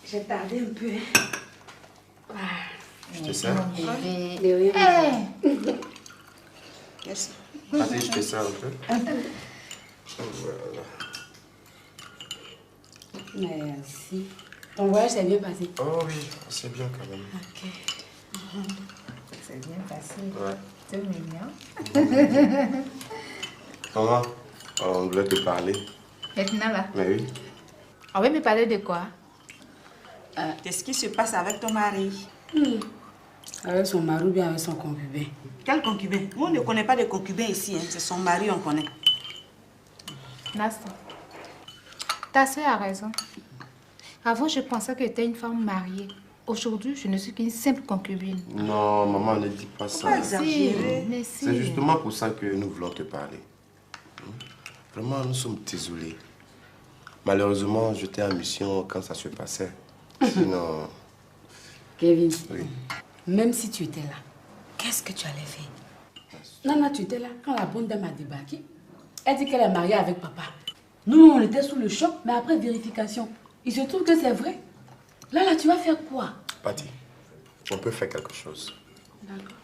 J'ai tardé un peu. Je te sers. De rien. Merci. Vas-y, je te sers un peu. Voilà. Merci. Ton voyage s'est bien passé? Oh oui, c'est bien quand même. Ok. C'est bien passé. Ouais. C'est mignon. Maman, on voulait te parler. Maintenant là. Mais oui. On va me parler de quoi? Qu'est-ce qui se passe avec ton mari? Avec son mari ou bien avec son concubin? Quel concubin? Nous, on ne connaît pas de concubin ici. Hein. C'est son mari, on connaît. Nasta, ta soeur a raison. Avant, je pensais que tu étais une femme mariée. Aujourd'hui, je ne suis qu'une simple concubine. Non, maman, ne dis pas ça. Pas exagéré. Mais si. C'est justement pour ça que nous voulons te parler. Vraiment, nous sommes désolés. Malheureusement, j'étais en mission quand ça se passait. Sinon... Kevin, Oui. même si tu étais là, qu'est-ce que tu allais faire? Non, tu étais là quand la bonne dame a débarqué. Elle dit qu'elle est mariée avec papa. Nous, on était sous le choc, mais après vérification, il se trouve que c'est vrai. Là, tu vas faire quoi? Patty, on peut faire quelque chose. D'accord.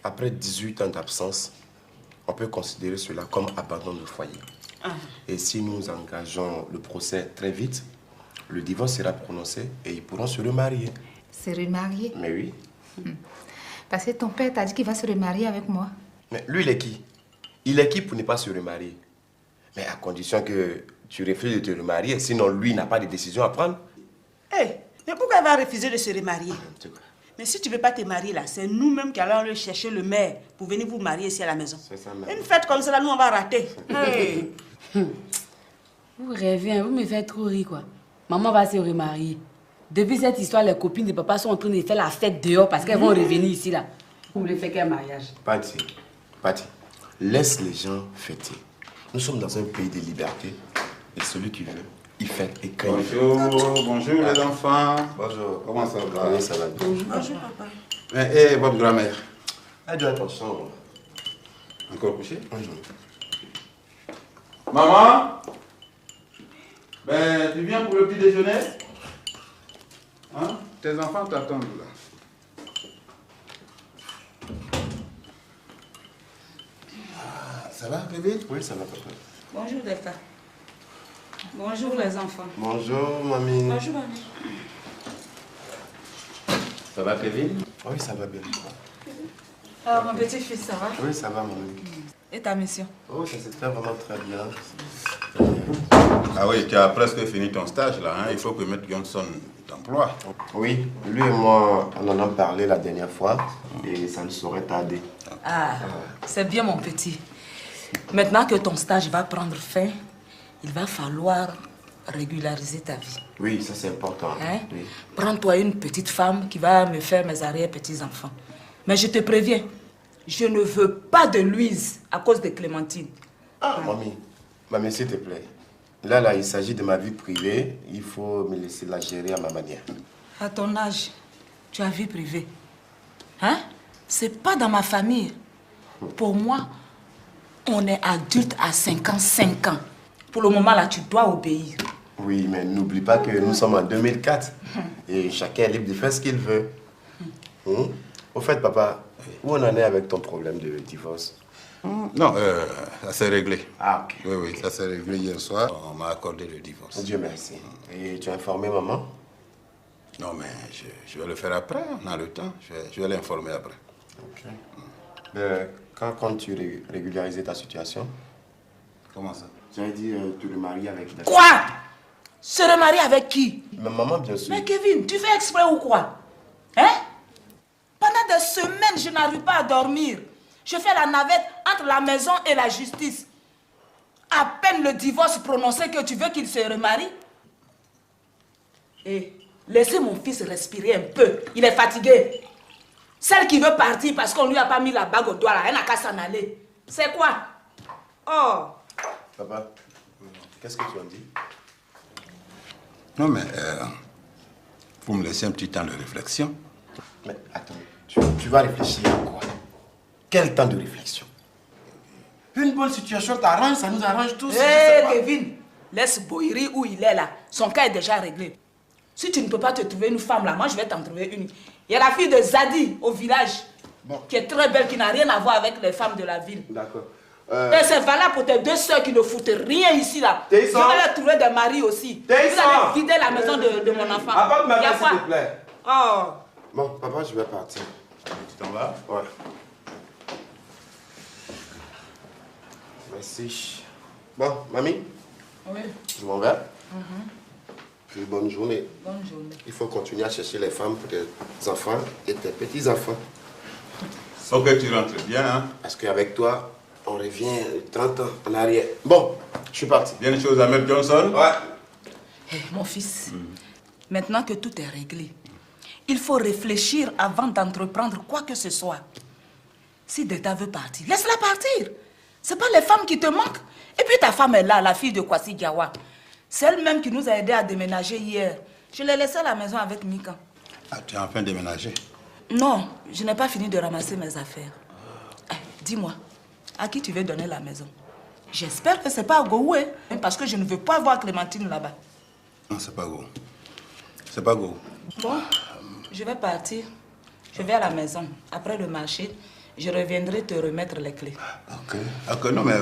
Après 18 ans d'absence, on peut considérer cela comme abandon de foyer. Et si nous engageons le procès très vite, le divorce sera prononcé et ils pourront se remarier. Se remarier? Mais oui. Parce que ton père t'a dit qu'il va se remarier avec moi. Mais lui, il est qui? Il est qui pour ne pas se remarier? Mais à condition que tu refuses de te remarier, sinon lui n'a pas de décision à prendre. Hé, mais pourquoi elle va refuser de se remarier? Mais si tu ne veux pas te marier là, c'est nous-mêmes qui allons aller chercher le maire pour venir vous marier ici à la maison. C'est ça, même. Une fête comme ça, là, nous, on va rater. Hey. Vous rêvez, hein, vous me faites trop rire, quoi. Maman va se remarier. Depuis cette histoire, les copines de papa sont en train de faire la fête dehors parce qu'elles vont revenir ici, là. Vous voulez faire quel mariage? Patty, laisse les gens fêter. Nous sommes dans un pays de liberté et celui qui veut, il fête et quand il veut. Bonjour les enfants. Bonjour. Comment ça va? Oui, ça va bien. Bonjour, papa. Et votre grand-mère? Elle doit être en chambre. Encore couchée? Bonjour. Maman? Ben, tu viens pour le petit déjeuner? Hein? Tes enfants t'attendent là. Ça va, bébé? Oui, ça va, papa. Bonjour, Delta. Bonjour, les enfants. Bonjour, mamie. Bonjour, mamie. Ça va, Kevin? Oui, ça va bien. Alors, mon petit-fils, ça va? Oui, ça va, mamie. Et ta mission? Oh, ça s'est fait vraiment très bien. Ah oui, tu as presque fini ton stage là, hein? Il faut que M. Johnson t'emploie. Oui, lui et moi, on en a parlé la dernière fois et ça ne saurait tarder. Ah, c'est bien mon petit. Maintenant que ton stage va prendre fin, il va falloir régulariser ta vie. Oui, ça c'est important. Hein? Oui. Prends-toi une petite femme qui va me faire mes arrière-petits-enfants. Mais je te préviens, je ne veux pas de Louise à cause de Clémentine. Ah, mamie, s'il te plaît. Là, il s'agit de ma vie privée. Il faut me laisser la gérer à ma manière. À ton âge, tu as vie privée. Hein? C'est pas dans ma famille. Pour moi, on est adulte à 55 ans. Pour le moment, là, tu dois obéir. Oui, mais n'oublie pas que nous sommes en 2004. Et chacun est libre de faire ce qu'il veut. Au fait, papa, où on en est avec ton problème de divorce? Non, ça s'est réglé. Ah, ok. Oui, ça s'est réglé hier soir. On m'a accordé le divorce. Dieu merci. Et tu as informé maman? Non, mais je vais le faire après. On a le temps. Je vais l'informer après. Ok. Quand comptes-tu régulariser ta situation? Comment ça? J'avais dit te remarier avec... Quoi? Se remarier avec qui? Ma maman, bien sûr. Mais Kevin, tu fais exprès ou quoi? Hein? Pendant des semaines, je n'arrive pas à dormir. Je fais la navette entre la maison et la justice. À peine le divorce prononcé que tu veux qu'il se remarie. Et laissez mon fils respirer un peu. Il est fatigué. Celle qui veut partir parce qu'on lui a pas mis la bague au doigt là, elle n'a qu'à s'en aller. C'est quoi? Oh! Papa, qu'est-ce que tu en dis? Non, mais vous me laissez un petit temps de réflexion. Mais attends, tu vas réfléchir à quoi? Quel temps de réflexion? Une bonne situation t'arrange, ça nous arrange tous. Hé, Kevin, laisse Boiri où il est là. Son cas est déjà réglé. Si tu ne peux pas te trouver une femme là, moi je vais t'en trouver une. Il y a la fille de Zadi au village, qui est très belle, qui n'a rien à voir avec les femmes de la ville. D'accord. Et c'est valable pour tes deux soeurs qui ne foutent rien ici là. Je vais leur trouver des maris aussi. Vous allez vider la maison de mon enfant. Apporte ma main, s'il te plaît. Oh. Bon, papa, je vais partir. Tu t'en vas? Ouais. Merci. Bon, mamie? Oui. Je m'en vais. Puis bonne journée. Bonne journée. Il faut continuer à chercher les femmes pour tes enfants et tes petits-enfants. Ok, tu rentres bien, hein? Parce qu'avec toi, on revient 30 ans en arrière. Bon, je suis parti. Bien des choses à mettre Johnson? Ouais. Hey, mon fils, maintenant que tout est réglé, il faut réfléchir avant d'entreprendre quoi que ce soit. Si Deta veut partir, laisse-la partir. C'est pas les femmes qui te manquent. Et puis ta femme est là, la fille de Kwasi Diawa. C'est elle-même qui nous a aidés à déménager hier. Je l'ai laissée à la maison avec Mika. Ah, tu as enfin déménagé? Non, je n'ai pas fini de ramasser mes affaires. Dis-moi, à qui tu veux donner la maison? J'espère que c'est pas à Goué, parce que je ne veux pas voir Clémentine là-bas. Non, c'est pas Go. C'est pas Go. Bon, je vais partir. Je vais à la maison. Après le marché, je reviendrai te remettre les clés. Ok. Ok, non, mais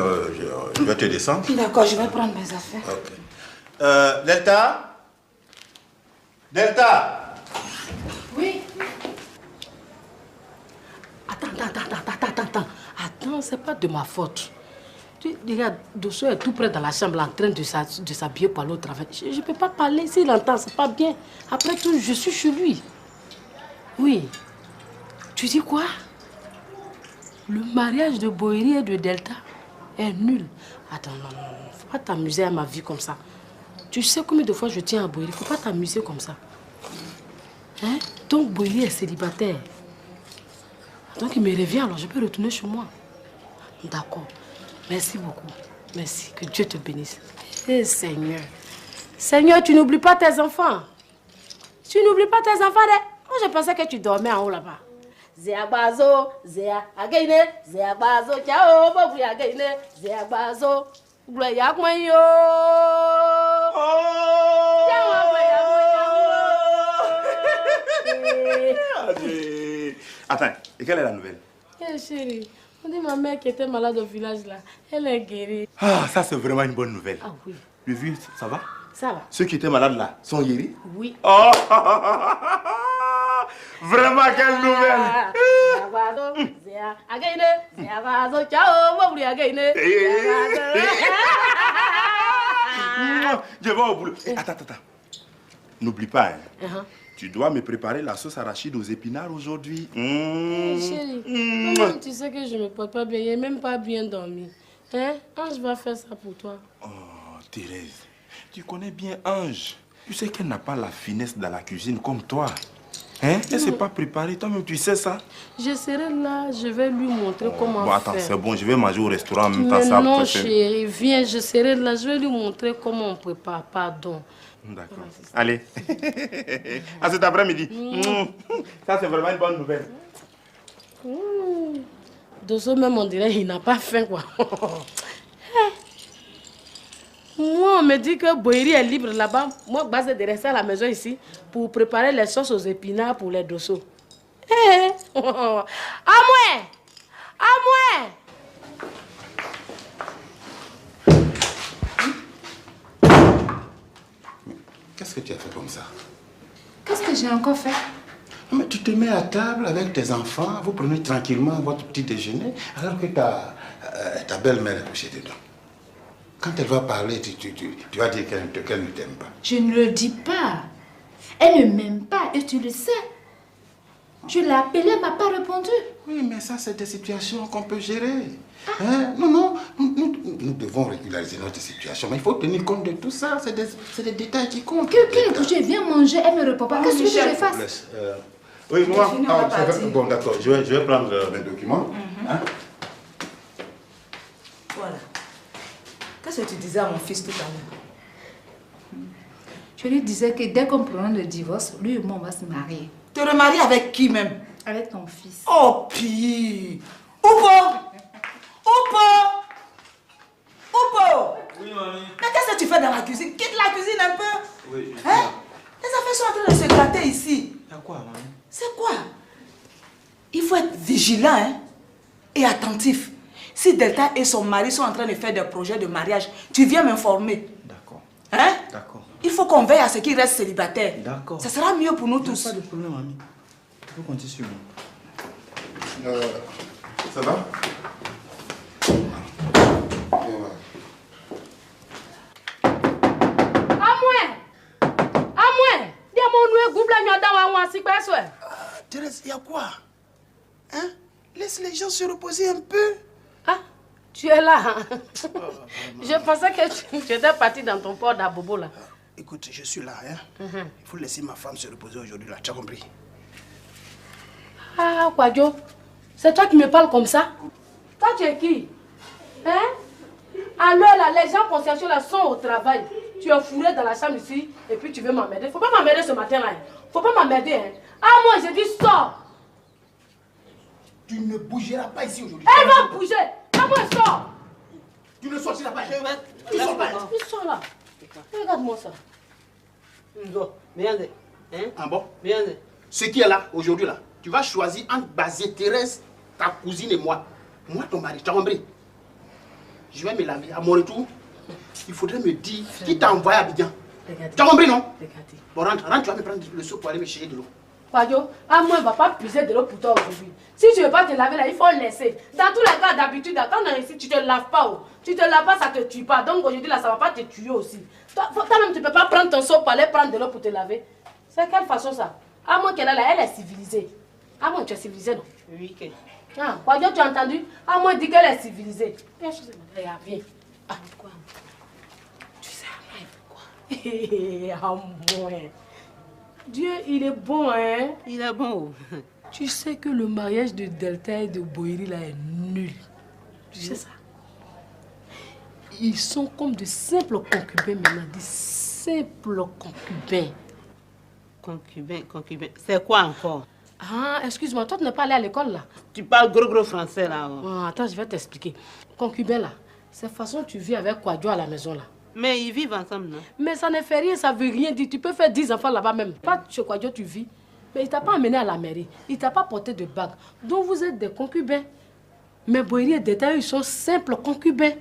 je vais te descendre. D'accord, je vais prendre mes affaires. Ok. Delta? Delta? Oui. Attends, c'est pas de ma faute. Tu regarde, Dosso est tout près dans la chambre en train de s'habiller pour aller au travail. Je ne peux pas parler, s'il entend, c'est pas bien. Après tout, je suis chez lui. Oui. Tu dis quoi? Le mariage de Boiri et de Delta est nul. Attends, non, faut pas t'amuser à ma vie comme ça. Tu sais combien de fois je tiens à Boiri, faut pas t'amuser comme ça. Hein? Donc Boiri est célibataire. Donc il me revient, alors je peux retourner chez moi. D'accord. Merci beaucoup. Merci. Que Dieu te bénisse. Eh Seigneur. Seigneur, tu n'oublies pas tes enfants. Tu n'oublies pas tes enfants. Moi, je pensais que tu dormais en haut là-bas. Zéabazo, Zéa Againe, Zéabazo, ciao, Bobu Againe, Zéabazo, Gloya Moyo. Attends, et quelle est la nouvelle? Eh chérie, on dit ma mère qui était malade au village là, elle est guérie. Ah, ça c'est vraiment une bonne nouvelle. Ah oui. Le vieux, ça va? Ça va? Ceux qui étaient malades là sont guéris? Oui. Oh, vraiment quelle nouvelle! Je vais au boulot. Attends. N'oublie pas, hein. Tu dois me préparer la sauce arachide aux épinards aujourd'hui. Chérie, tu sais que je ne me porte pas bien, je n'ai même pas bien dormi. Hein? Ange va faire ça pour toi. Oh, Thérèse, tu connais bien Ange. Tu sais qu'elle n'a pas la finesse dans la cuisine comme toi. Hein? Elle ne s'est pas préparée, toi-même tu sais ça. Je serai là, je vais lui montrer comment bon, attends, faire. c'est bon, je vais manger au restaurant en même temps. Mais ça non, chérie, viens, je serai là, je vais lui montrer comment on prépare, pardon. D'accord. Allez. À cet après-midi. Ça, c'est vraiment une bonne nouvelle. Dosso, même on dirait qu'il n'a pas faim, quoi. Moi, on me dit que Boiri est libre là-bas. Moi, je base de rester à la maison ici pour préparer les sauces aux épinards pour les Dosso. À moi! À moi! Qu'est-ce que tu as fait comme ça? Qu'est-ce que j'ai encore fait? Mais tu te mets à table avec tes enfants, vous prenez tranquillement votre petit déjeuner, alors que ta belle-mère est couchée dedans. Quand elle va parler, tu vas dire qu'elle ne t'aime pas. Je ne le dis pas. Elle ne m'aime pas et tu le sais. Je l'ai appelée, elle ne m'a pas répondu. Oui, mais ça, c'est des situations qu'on peut gérer. Hein? Non, nous devons régulariser notre situation. Mais il faut tenir compte de tout ça. C'est des détails qui comptent. Quelqu'un que je viens manger, elle ne me répond pas. Qu'est-ce que je fasse? Oui, moi, bon, d'accord. Je vais prendre mes documents. Hein? Voilà. Qu'est-ce que tu disais à mon fils tout à l'heure? Je lui disais que dès qu'on prend le divorce, lui et moi, on va se marier. Te remarier avec qui même? Avec ton fils. Oh, pire! Oupo! Oui, mamie. Mais qu'est-ce que tu fais dans la cuisine? Quitte la cuisine un peu. Oui. Hein? Les affaires sont en train de se gratter ici. Il y a quoi, maman? C'est quoi? Il faut être vigilant hein, et attentif. Si Delta et son mari sont en train de faire des projets de mariage, tu viens m'informer. D'accord. Hein? D'accord. Il faut qu'on veille à ce qu'ils restent célibataires. D'accord. Ça sera mieux pour nous tous. Pas de problème, mamie. Tu peux compter sur moi. Ça va? Thérèse, il y a quoi? Hein? Laisse les gens se reposer un peu. Ah, tu es là. Je pensais que tu étais parti dans ton port d'Abobo là. Écoute, je suis là. Hein? Il faut laisser ma femme se reposer aujourd'hui là. Tu as compris? Ah, Kwadjo, c'est toi qui me parles comme ça? Toi, tu es qui? Hein? Alors là, les gens consciencieux là sont au travail. Tu es fourré dans la chambre ici et puis tu veux m'emmerder. Faut pas m'emmerder ce matin là. Faut pas m'emmerder. Hein? Ah, moi, je dis sors. Tu ne bougeras pas ici aujourd'hui. Elle va bouger. Ah, moi, sors. Tu ne sortiras pas. Tu sors pas. Tu sors là. Regarde-moi ça. Ah bon? Ce qui est là, aujourd'hui là, tu vas choisir entre Basé Thérèse, ta cousine et moi. Moi, ton mari, tu as compris? Je vais me laver. À mon retour, il faudrait me dire qui t'a envoyé à Abidjan. Tu as compris, non? Bon, rentre, tu vas me prendre le seau pour aller me chercher de l'eau. Kwadjo, à moi, on ne va pas puiser de l'eau pour toi aujourd'hui. Si tu ne veux pas te laver là, il faut laisser. Dans tous les cas, d'habitude, quand on est ici, tu ne te laves pas. Oh. Tu ne te laves pas, ça ne te tue pas. Donc aujourd'hui, là, ça ne va pas te tuer aussi. Toi-même, tu ne peux pas prendre ton seau pour aller prendre de l'eau pour te laver. C'est quelle façon ça? À moi qu'elle est là, elle est civilisée. À moi, tu es civilisée, non? Oui, que... Ah, Kwadjo, tu as entendu? À moi, dit qu'elle est civilisée. Viens, viens. Ah, quoi? Tu sais, à moi, pourquoi? Dieu, il est bon, hein? Il est bon. Tu sais que le mariage de Delta et de Boiri là est nul. Tu sais ça? Ils sont comme de simples concubins maintenant, des simples concubins. Concubin. C'est quoi encore? Ah, excuse-moi, toi tu n'es pas allé à l'école là? Tu parles gros français là. Ah, attends, je vais t'expliquer. Concubin là, c'est façon tu vis avec Kwadjo à la maison là. Mais ils vivent ensemble, non? Mais ça ne fait rien, ça veut rien dire. Tu peux faire 10 enfants là-bas même. Pas chez Kwadjo tu vis. Mais il t'a pas amené à la mairie. Il t'a pas porté de bague. Donc vous êtes des concubins. Mais Boiri et Delta, ils sont simples concubins.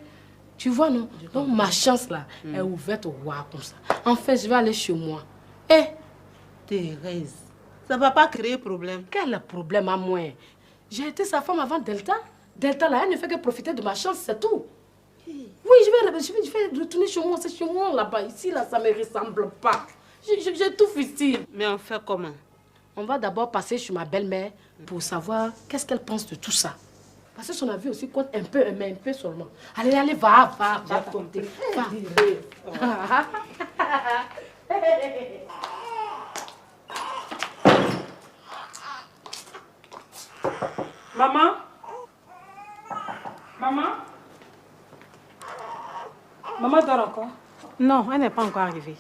Tu vois, non? Donc ma chance là est ouverte au roi comme ça. Enfin, je vais aller chez moi. Eh, Thérèse, ça va pas créer problème. quel problème à moi? J'ai été sa femme avant Delta. Delta là, elle ne fait que profiter de ma chance, c'est tout. Oui, je vais retourner chez moi. C'est chez moi là-bas. Ici, là, ça ne me ressemble pas. J'ai tout ici. Mais on fait comment? On va d'abord passer chez ma belle-mère pour savoir qu'est-ce qu'elle pense de tout ça. Parce que son avis aussi compte un peu, mais un peu seulement. Allez, va compter. Va. Maman? Maman dort encore? Non, elle n'est pas encore arrivée.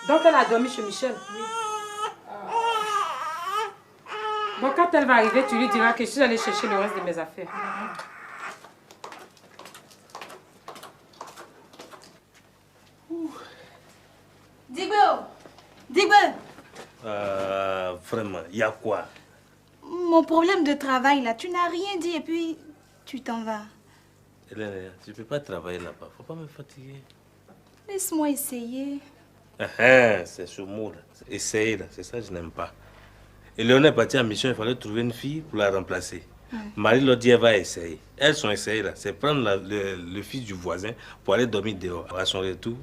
Donc elle a dormi chez Michel? Oui. Bon, quand elle va arriver, tu lui diras que je suis allée chercher le reste de mes affaires. Digbe! Vraiment, il y a quoi? Mon problème de travail, là, tu n'as rien dit et puis tu t'en vas. Hélène, tu ne peux pas travailler là-bas. Faut pas me fatiguer. Laisse-moi essayer. C'est ce mot-là. Essayer, là. C'est ça que je n'aime pas. Et Léon est parti en mission, il fallait trouver une fille pour la remplacer. Marie l'a dit, elle va essayer. Elles sont essayées, là. C'est prendre le fils du voisin pour aller dormir dehors. À son retour,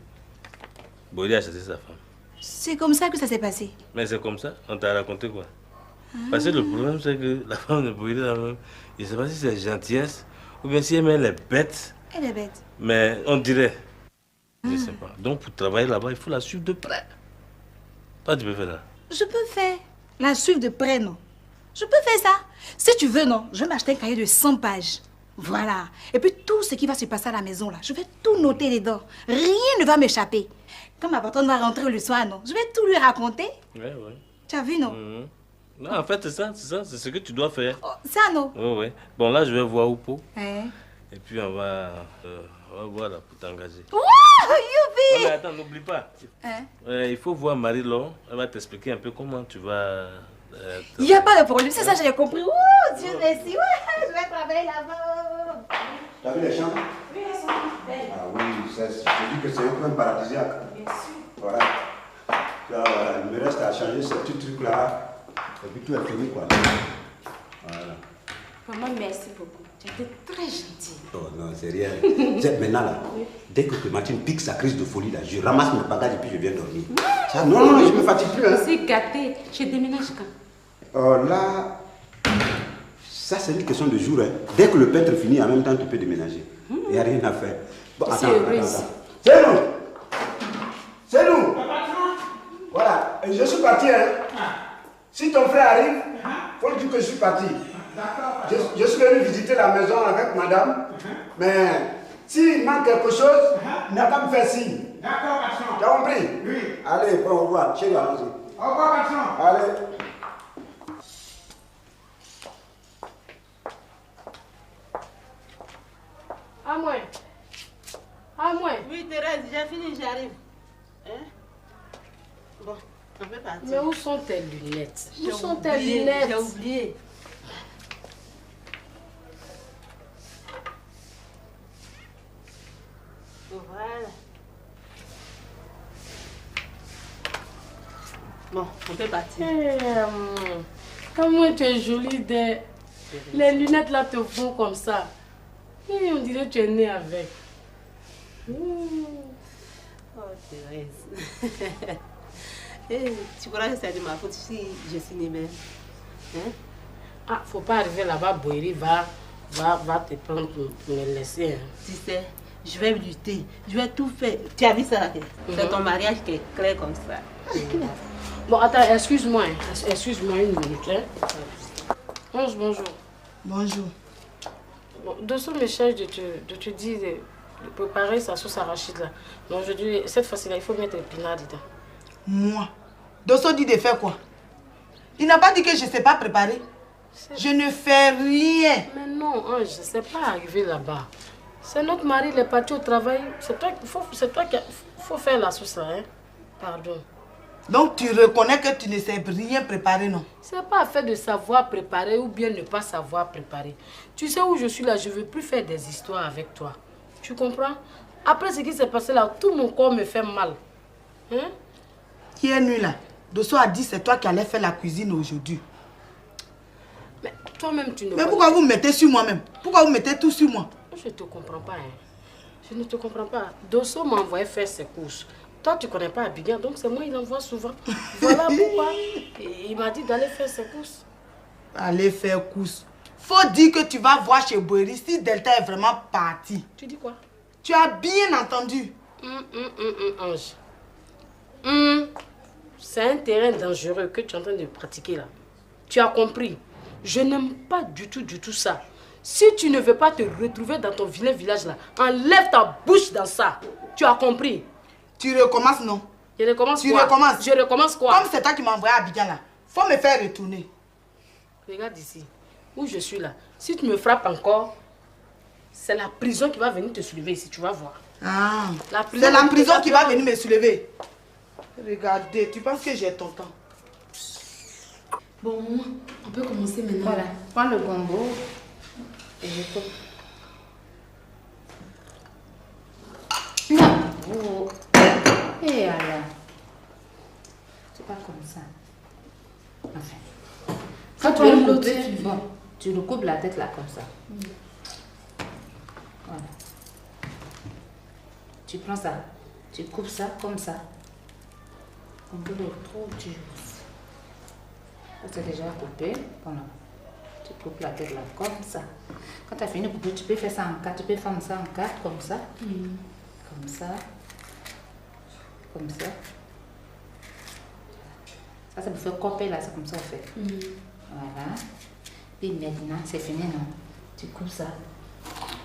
Boiri a chassé sa femme. C'est comme ça que ça s'est passé. Mais c'est comme ça, on t'a raconté quoi? Parce que le problème, c'est que la femme de Boiri, je ne sais pas si c'est gentillesse ou bien si elle est bête. Elle est bête. Mais on dirait. Je ne sais pas. Donc pour travailler là-bas, il faut la suivre de près. Toi, tu peux faire ça? Je peux faire. La suivre de près, non? Je peux faire ça. Si tu veux, non, je vais m'acheter un cahier de 100 pages. Voilà. Et puis tout ce qui va se passer à la maison, là, je vais tout noter dedans. Rien ne va m'échapper. Quand ma patronne va rentrer le soir, non, je vais tout lui raconter. Oui. Tu as vu, non? Non, en fait, c'est ça, c'est ce que tu dois faire. Oh, ça, non? Oui. Bon, là, je vais voir Oupo. Hein? Et puis, on va voir là pour t'engager. Wow, youpi! mais attends, n'oublie pas. Il faut voir Marie-Laure. Elle va t'expliquer un peu comment tu vas... Il n'y a pas de problème, c'est ça, j'ai compris. Oh, Dieu merci. Ouais, je vais travailler là-bas. T'as vu les chambres? Oui, elles sont belles. Ah oui, je dis que c'est un peu paradisiaque. Bien sûr. Voilà. Là, voilà, il me reste à changer ce petit truc-là. Et puis tout est fini, quoi. Voilà. Maman, merci beaucoup. Tu étais très gentille. Oh non, c'est rien. Maintenant, là, dès que Clémentine pique sa crise de folie, là, je ramasse mes bagages et puis je viens dormir. Ça, non, je me fatigue plus. Hein. C'est gâté. Je déménage quand? Oh là, ça c'est une question de jour. Hein. Dès que le peintre finit, en même temps, tu peux déménager. Il n'y a rien à faire. Bon, c'est heureux. C'est nous. C'est nous. Voilà, et je suis parti. Hein. Si ton frère arrive, il faut lui dire que je suis parti. Je suis venu visiter la maison avec madame, mais s'il manque quelque chose, il n'a qu'à me faire signe. D'accord, patron. Tu as compris? Oui. Allez, bon, au revoir. Chez nous, allons-y. Au revoir, patron. Allez. À moi. À moi. Oui, Thérèse, j'ai fini, j'arrive. Hein? Bon, on peut partir. Mais où sont tes lunettes? Où sont tes oublié, lunettes? J'ai oublié. Voilà. Bon, on peut partir. Comment tu es jolie des... Les lunettes là te font comme ça. Et on dirait que tu es née avec. Oh, Thérèse. Tu crois que c'est de ma faute si je suis née belle? Hein? Ah, faut pas arriver là-bas, Boiri va te prendre pour me laisser. Hein. Tu sais, je vais lutter. Je vais tout faire. Tu as vu ça là? C'est ton mariage qui est clair comme ça. Bon, attends, excuse-moi. Excuse-moi une minute. Hein. Bonjour. Bonjour. Bon, Dosso me cherche de te dire de préparer sa sauce arachide là. Donc je dis, cette fois-ci là, il faut mettre épinard dedans. Moi? Dosso dit de faire quoi? Il n'a pas dit que je ne sais pas préparer. Je ne fais rien. Mais non, Ange, c'est pas arrivé là-bas. C'est notre mari, il est parti au travail. C'est toi qui faut faire la sauce là, hein. Pardon. Donc tu reconnais que tu ne sais rien préparer, non? C'est pas affaire de savoir préparer ou bien ne pas savoir préparer. Tu sais où je suis là, je ne veux plus faire des histoires avec toi. Tu comprends? Après ce qui s'est passé là, tout mon corps me fait mal. Hein? Hier nuit là, Dosso a dit c'est toi qui allais faire la cuisine aujourd'hui. Mais toi-même tu ne... Mais pourquoi vous mettez sur moi-même? Pourquoi vous mettez tout sur moi? Je ne te comprends pas. Hein. Je ne te comprends pas. Dosso m'a envoyé faire ses courses. Toi, tu ne connais pas Abidjan, donc c'est moi il envoie souvent. Voilà pourquoi. Et il m'a dit d'aller faire ses courses. Aller faire courses. Faut dire que tu vas voir chez Boeri si Delta est vraiment parti. Tu dis quoi? Tu as bien entendu. Ange. C'est un terrain dangereux que tu es en train de pratiquer là. Tu as compris? Je n'aime pas du tout ça. Si tu ne veux pas te retrouver dans ton vilain village là, enlève ta bouche dans ça. Tu as compris? Tu recommences, non? Je recommence quoi? Tu recommences? Je recommence quoi? Comme c'est toi qui m'as envoyé à Abidjan là, faut me faire retourner. Regarde ici, où je suis là. Si tu me frappes encore, c'est la prison qui va venir te soulever ici, tu vas voir. Ah, c'est la prison qui va venir me soulever. Regardez, tu penses que j'ai ton temps? Bon, on peut commencer maintenant. Voilà, prends le gombo et je coupe. Oh. Et alors? C'est pas comme ça. Enfin. Quand tu le coupes, bon, tu le coupes la tête là comme ça. Voilà. Tu prends ça, tu coupes ça comme ça. Un peu de trop dur. C'est déjà coupé. Voilà. Tu coupes la tête là comme ça. Quand tu as fini de couper, tu peux faire ça en 4. Tu peux faire ça en 4 comme ça. Comme ça. Comme ça. Ça, c'est pour faire couper là, c'est comme ça on fait. Voilà. Puis maintenant, c'est fini, non? Tu coupes ça.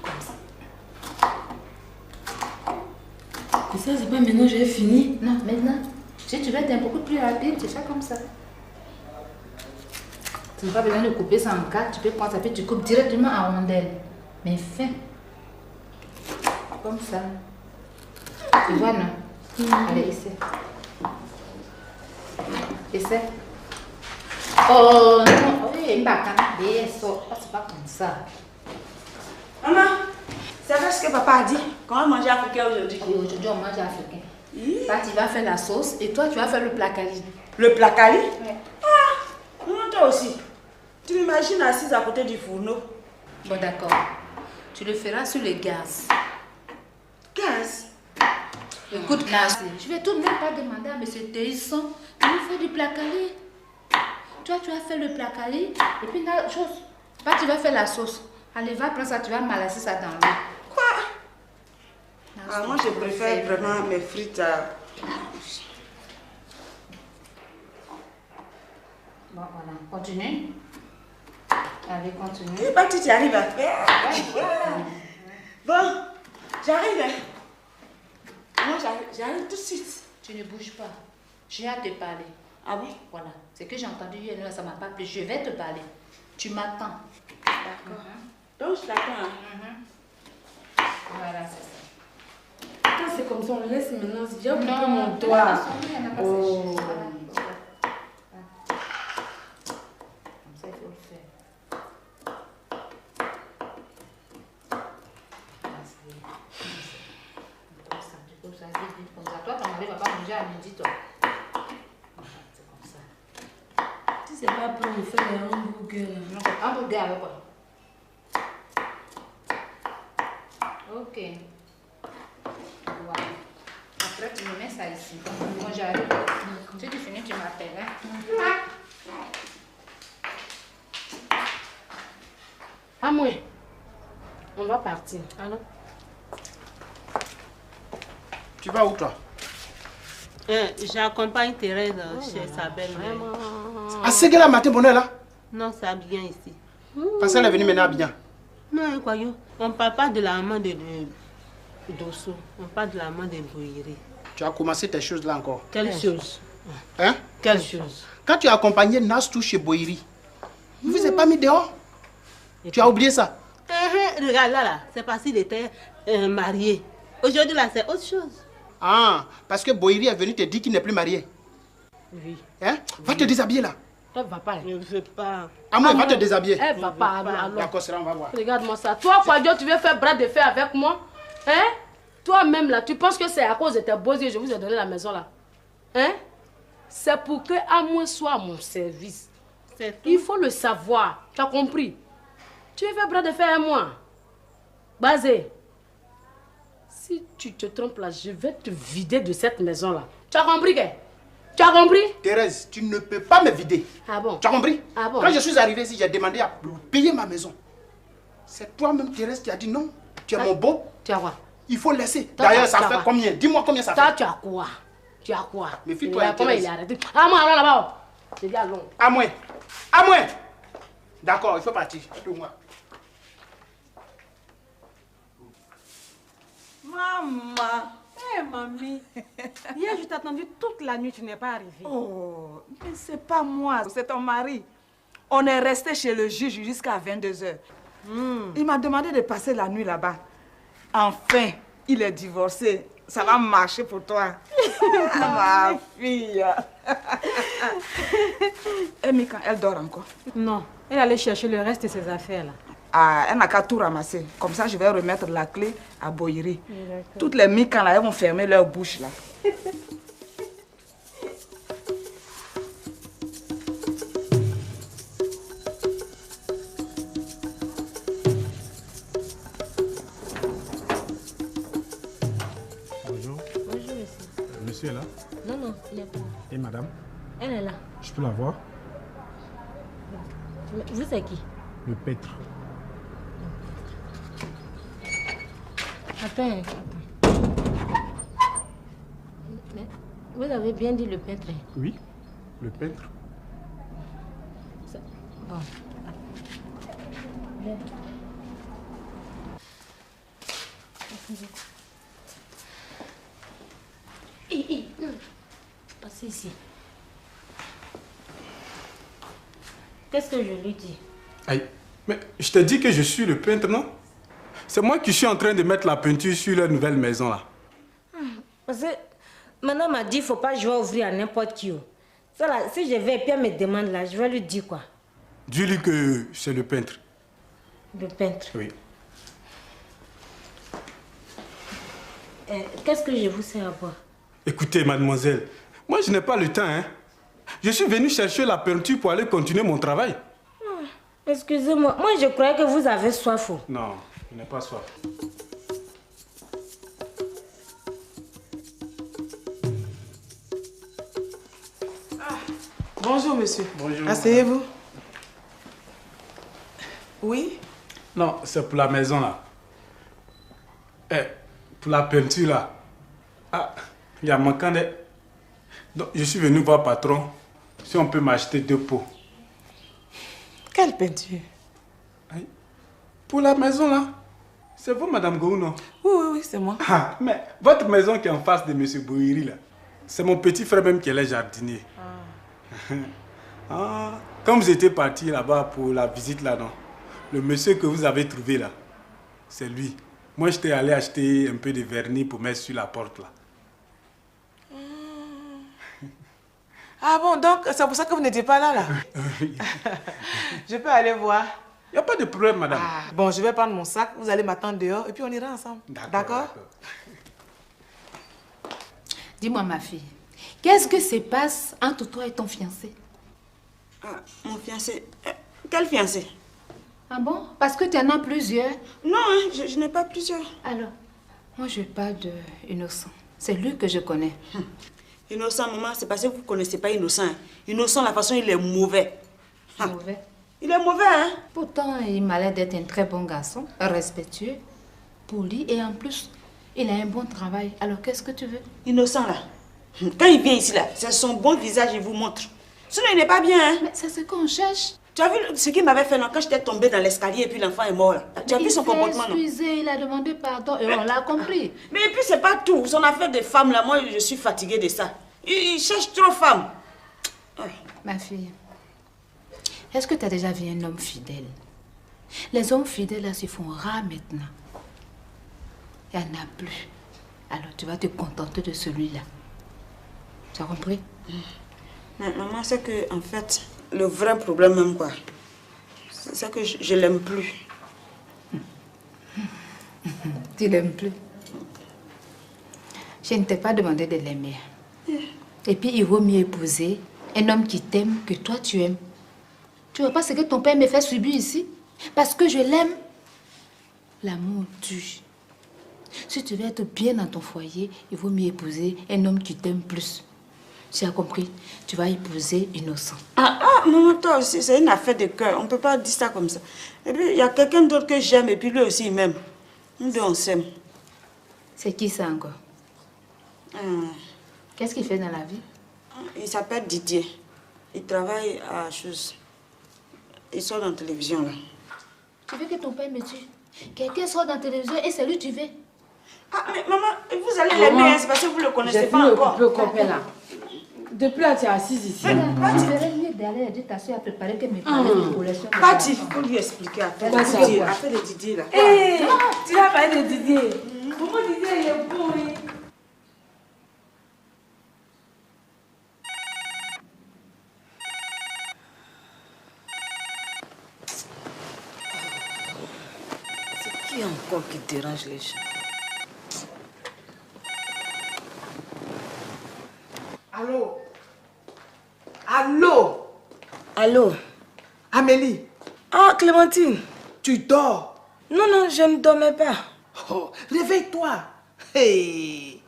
Comme ça. Et ça, c'est pas maintenant, j'ai fini. Non, maintenant. Si tu veux être beaucoup plus rapide, tu fais comme ça. Tu n'as pas besoin de couper ça en 4, tu peux prendre ça, puis tu coupes directement en rondelle. Mais fin. Comme ça. Tu vois, non? Allez, essaie. Essaie. Oh non, oui, c'est pas comme ça. Maman, c'est vrai ce que papa a dit. Comment manger africain aujourd'hui? Oui, aujourd'hui on mange africain. Là, tu vas faire la sauce et toi, tu vas faire le placali. Le placali? Oui. Ah, non, toi aussi. Tu m'imagines assise à côté du fourneau. Bon, d'accord. Tu le feras sur le gaz. Gaz? Écoute, je vais tout de même pas demander à M. Théisson de nous faire du placali. Toi, tu vas faire le placali et puis la chose. Là, tu vas faire la sauce. Allez, va prendre ça, tu vas malasser ça dans l'eau. Quoi? Ah, moi, je préfère vraiment mes frites à... Bon, voilà. Continue. Allez, continue. Et bah, tu arrives à faire. Bon, j'arrive. Moi, j'arrive tout de suite. Tu ne bouges pas. J'ai à te parler. Ah oui? Voilà. Ce que j'ai entendu hier, ça m'a pas plu. Je vais te parler. Tu m'attends. D'accord. Donc, je t'attends. Voilà, c'est ça. Quand c'est comme ça, on laisse maintenant. J'ai oublié mon doigt. Oh. Comme ça, il faut le faire. Comme ça. Toi, ton mari va pas manger à midi, toi. C'est comme ça. Si c'est pas pour me faire un hamburger. Un hamburger avec quoi? Ok. Voilà. Après, tu me mets ça ici. Moi, j'arrive. Si tu finis, tu m'appelles. Hein? Ah, moi. On va partir. Alors? Tu vas où, toi? J'accompagne Thérèse chez sa belle-mère. À Séguéla, matin, bonheur, là? Non, c'est à Abidjan ici. Parce qu'elle est venue maintenant à Abidjan. Non, quoi, on ne parle pas de la maman de Dosso. On parle de la maman de Boyeri. Tu as commencé tes choses là encore. Quelle chose? Hein? Quelle chose? Quand tu as accompagné Nastou chez Boyeri, vous ne vous êtes pas mis dehors? Tu as oublié ça? Regarde là, c'est parce qu'il était marié. Aujourd'hui là, c'est autre chose. Ah, parce que Boyeri est venu te dire qu'il n'est plus marié. Oui. Hein? Va te déshabiller là. Elle va pas. Je ne veux pas. Ah, moi, va te déshabiller. Elle va pas. Alors. D'accord, c'est là, on va voir. Regarde-moi ça. Toi, Kwadio, tu veux faire bras de fer avec moi? Hein? Toi-même là, tu penses que c'est à cause de tes beaux yeux que je vous ai donné la maison là? Hein? C'est pour que Amoué soit à mon service. Il faut le savoir. Tu as compris? Tu veux faire bras de fer avec moi? Basé. Si tu te trompes là, je vais te vider de cette maison là. Tu as compris que? Tu as compris? Thérèse, tu ne peux pas me vider. Ah bon? Tu as compris? Ah bon? Quand je suis arrivé ici, j'ai demandé à payer ma maison. C'est toi-même, Thérèse, qui a dit non. Tu es mon beau. Tu as quoi? Il faut laisser. D'ailleurs, ça fait combien? Dis-moi combien ça fait. Toi, tu as quoi? Tu as quoi? Mais fie-toi, comment il est arrêté? Ah, moi, allons là-bas. Je dis allons. À moi. À moi. D'accord, il faut partir. Moi. Maman. Eh, mamie. Hier, je t'ai attendu toute la nuit, tu n'es pas arrivée. Oh, mais c'est pas moi, c'est ton mari. On est resté chez le juge jusqu'à 22h. Il m'a demandé de passer la nuit là-bas. Enfin, il est divorcé. Ça va marcher pour toi. Ma fille. Et Mika, elle dort encore? Non, elle allait chercher le reste de ses affaires là. Ah, elle n'a qu'à tout ramasser. Comme ça, je vais remettre la clé à Boyeri. Toutes les Mika là, elles vont fermer leur bouche là. Bonjour. Bonjour, monsieur. Monsieur est là? Non, non, il n'est pas là. Et madame? Elle est là. Je peux la voir? Vous c'est qui? Le pêtre. Attends. Mais vous avez bien dit le peintre. Oui, le peintre. Bon. Viens. Passez ici. Qu'est-ce que je lui dis? Aïe, mais je t'ai dit que je suis le peintre, non? C'est moi qui suis en train de mettre la peinture sur leur nouvelle maison, là. Parce que Maman m'a dit, il ne faut pas jouer ouvrir à n'importe qui. Ça là, si je vais et puis elle me demande là, je vais lui dire quoi? Dis-lui que c'est le peintre. Le peintre? Oui. Qu'est-ce que je vous sers à boire? Écoutez, mademoiselle, moi je n'ai pas le temps, hein. Je suis venu chercher la peinture pour aller continuer mon travail. Excusez-moi, moi je croyais que vous avez soif. Non, je n'ai pas soif. Bonjour, monsieur. Bonjour. Asseyez-vous. Oui? Non, c'est pour la maison là. Pour la peinture là. Ah, il y a manquant de... Donc, je suis venu voir patron si on peut m'acheter 2 pots. Quelle peinture? Pour la maison là. C'est vous, madame Gou, non? Oui, c'est moi. Ah, mais votre maison qui est en face de monsieur Bouhiri là, c'est mon petit frère même qui est le jardinier. Ah, quand vous étiez parti là-bas pour la visite là, non? Le monsieur que vous avez trouvé là, c'est lui. Moi, j'étais allé acheter un peu de vernis pour mettre sur la porte là. Ah bon, donc c'est pour ça que vous n'étiez pas là, là? Je peux aller voir? Il n'y a pas de problème, madame. Ah, bon, je vais prendre mon sac, vous allez m'attendre dehors et puis on ira ensemble. D'accord? Dis-moi, ma fille, qu'est-ce que se passe entre toi et ton fiancé? Ah, mon fiancé? Quel fiancé? Ah bon? Parce que tu en as plusieurs? Non, hein, je n'ai pas plusieurs. Alors, moi je parle de Innocent. C'est lui que je connais. Innocent, maman, c'est parce que vous ne connaissez pas Innocent. Innocent, la façon, il est mauvais. Mauvais? Il est mauvais, hein? Pourtant, il m'a l'air d'être un très bon garçon, respectueux, poli et en plus, il a un bon travail. Alors, qu'est-ce que tu veux? Innocent, là. Quand il vient ici, là, c'est son bon visage, il vous montre. Sinon, il n'est pas bien, hein? Mais c'est ce qu'on cherche. Tu as vu ce qu'il m'avait fait, non? Quand j'étais tombée dans l'escalier et puis l'enfant est mort, là. Tu as vu son comportement, non? Il a demandé pardon et on l'a compris. Mais puis, c'est pas tout. Son affaire de femme, là, moi, je suis fatiguée de ça. Il cherche trop femme. Ma fille, est-ce que tu as déjà vu un homme fidèle? Les hommes fidèles, là, se font rares maintenant. Il n'y en a plus. Alors, tu vas te contenter de celui-là. Tu as compris? Mais maman, c'est que, en fait, le vrai problème même, quoi, c'est que je l'aime plus. Tu l'aimes plus? Je ne t'ai pas demandé de l'aimer. Et puis, il vaut mieux épouser un homme qui t'aime que toi, tu aimes. Tu vois pas ce que ton père me fait subir ici? Parce que je l'aime. L'amour tue. Si tu veux être bien dans ton foyer, il vaut mieux épouser un homme qui t'aime plus. Tu as compris? Tu vas épouser Innocent. Maman, toi aussi, c'est une affaire de cœur. On ne peut pas dire ça comme ça. Et puis, il y a quelqu'un d'autre que j'aime et puis lui aussi, il m'aime. Nous deux, on s'aime. C'est qui ça encore? Qu'est-ce qu'il fait dans la vie? Il s'appelle Didier. Il travaille à chose. Il sort dans la télévision, là. Tu veux que ton père me tue? Quelqu'un sort dans la télévision et c'est lui que tu veux? Ah, mais maman, vous allez l'aimer, c'est parce que vous ne le connaissez pas encore. J'ai plus le là. Depuis là, tu es assise ici. Tu verrais mieux d'aller aider ta soeur à préparer que mes parents de collection. Pati, il faut lui expliquer. Affaire de Didier, là. Hé, tu vas parler de Didier. Comment Didier, il est bon, oui. C'est qui encore qui dérange les gens? Allô? Allô? Allô? Amélie? Ah, Clémentine. Tu dors? Non, non, je ne dormais pas. Oh, réveille-toi. Hey.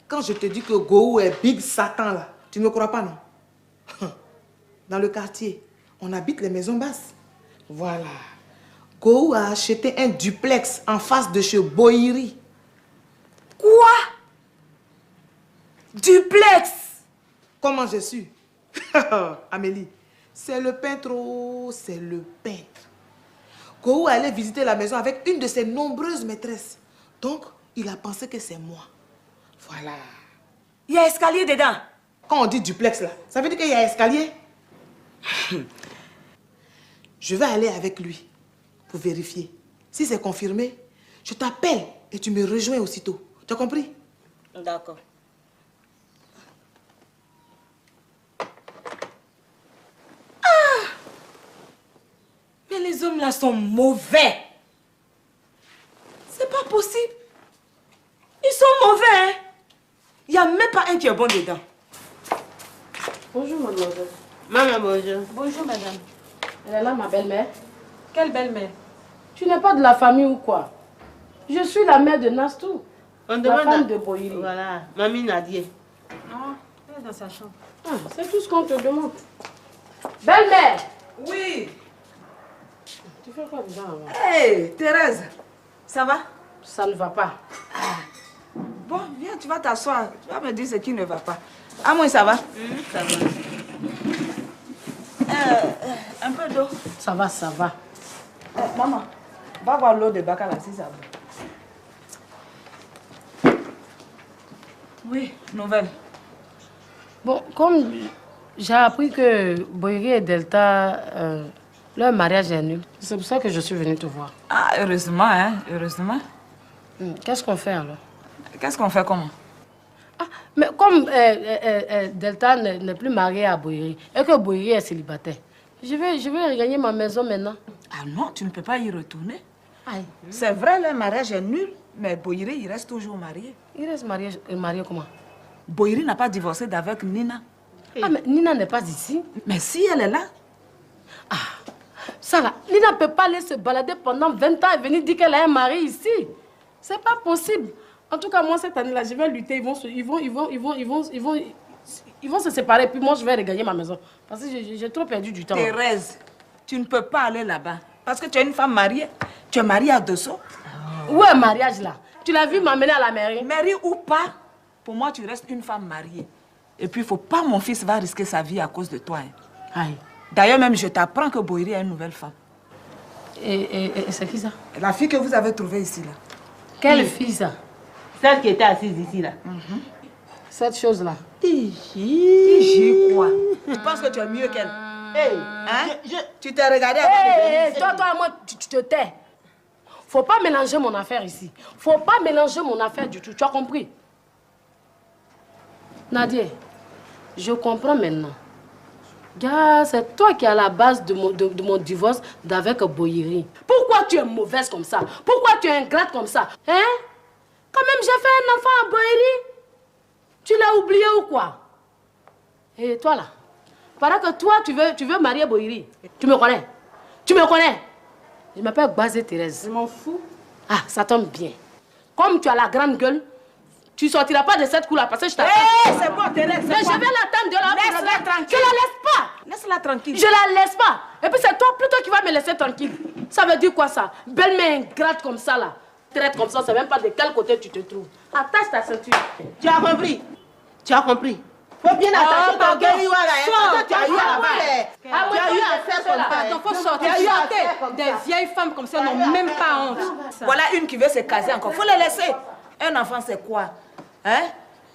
Quand je te dis que Gou est Big Satan là, tu ne me crois pas, non? Dans le quartier, on habite les maisons basses. Voilà. Gou a acheté un duplex en face de chez Bohiri. Quoi? Duplex? Comment je suis? Amélie, c'est le peintre, oh, c'est le peintre. Gou allait visiter la maison avec une de ses nombreuses maîtresses. Donc, il a pensé que c'est moi. Voilà. Il y a escalier dedans. Quand on dit duplex là, ça veut dire qu'il y a escalier? Je vais aller avec lui pour vérifier. Si c'est confirmé, je t'appelle et tu me rejoins aussitôt. Tu as compris? D'accord. les hommes là sont mauvais. C'est pas possible. Ils sont mauvais, hein. Il n'y a même pas un qui est bon dedans. Bonjour, mademoiselle. Maman, bonjour. Bonjour, madame. Elle est là, ma belle-mère. Quelle belle-mère? Tu n'es pas de la famille ou quoi? Je suis la mère de Nastou. On la femme de Boyri. Voilà, Mamie Nadia. Ah, elle est dans sa chambre. Ah, c'est tout ce qu'on te demande. Belle-mère! Oui. Tu fais quoi dedans avant? Hé, Thérèse, ça va? Ça ne va pas. Bon, viens, tu vas t'asseoir. Tu vas me dire ce qui ne va pas. Ah, moi, ça va? Ça va. Un peu d'eau. Ça va, ça va. Maman, va voir l'eau de Bacala si ça va. Oui, nouvelle. Bon, comme j'ai appris que Boyri et Delta, leur mariage est nul, c'est pour ça que je suis venue te voir. Ah, heureusement, hein, heureusement. Qu'est-ce qu'on fait alors? Qu'est-ce qu'on fait comment? Ah, mais comme Delta n'est plus marié à Boyri et que Boyri est célibataire, je vais regagner ma maison maintenant. Ah non, tu ne peux pas y retourner. Aïe. C'est vrai, le mariage est nul, mais Boyri, il reste toujours marié. Il reste marié comment? Boyri n'a pas divorcé d'avec Nina. Ah, mais Nina n'est pas ici. Mais si elle est là. Ah, ça là, Nina ne peut pas aller se balader pendant 20 ans et venir dire qu'elle a un mari ici. C'est pas possible. En tout cas, moi, cette année-là, je vais lutter. Ils vont se séparer, puis moi, je vais regagner ma maison. Parce que j'ai trop perdu du temps. Thérèse, tu ne peux pas aller là-bas. Parce que tu es une femme mariée. Tu es mariée à Dosso. Où est le mariage là? Tu l'as vu m'amener à la mairie? Mairie ou pas, pour moi, tu restes une femme mariée. Et puis, il ne faut pas, mon fils va risquer sa vie à cause de toi. Hein. Aïe. D'ailleurs, même, je t'apprends que Boyri a une nouvelle femme. Et c'est qui ça? La fille que vous avez trouvée ici, là. Quelle fille, ça? Celle qui était assise ici, là. Cette chose-là. Iji quoi? Tu penses que tu es mieux qu'elle? Hey, hein? Tu t'es regardé avant de venir ici. Toi, moi, tu te tais. Faut pas mélanger mon affaire ici. Faut pas mélanger mon affaire du tout. Tu as compris? Nadia, je comprends maintenant. C'est toi qui es à la base de mon divorce d'avec Boyri. Pourquoi tu es mauvaise comme ça? Pourquoi tu es ingrate comme ça? Hein? Quand même, j'ai fait un enfant à Boyri. Tu l'as oublié ou quoi? Et toi là, paraît que toi, tu veux marier Boyri. Tu me connais? Tu me connais? Je m'appelle Bazé Thérèse. Je m'en fous. Ah, ça tombe bien. Comme tu as la grande gueule, tu ne sortiras pas de cette cour-là parce que je t'attends. Hé, c'est bon, Thérèse. Mais je vais l'attendre de là. Laisse-la tranquille. Je la laisse pas. Laisse-la tranquille. Je la laisse pas. Et puis c'est toi plutôt qui vas me laisser tranquille. Ça veut dire quoi ça? Belle-mère ingrate comme ça là. Traite comme ça, c'est même pas de quel côté tu te trouves. Attache ta ceinture. Tu as compris? Tu as compris? Faut bien attacher ta gueule. Tu as eu à faire comme ça. Il faut sortir. Des vieilles femmes comme ça n'ont même pas honte. Voilà une qui veut se caser encore. Faut la laisser. Un enfant, c'est quoi? Hein?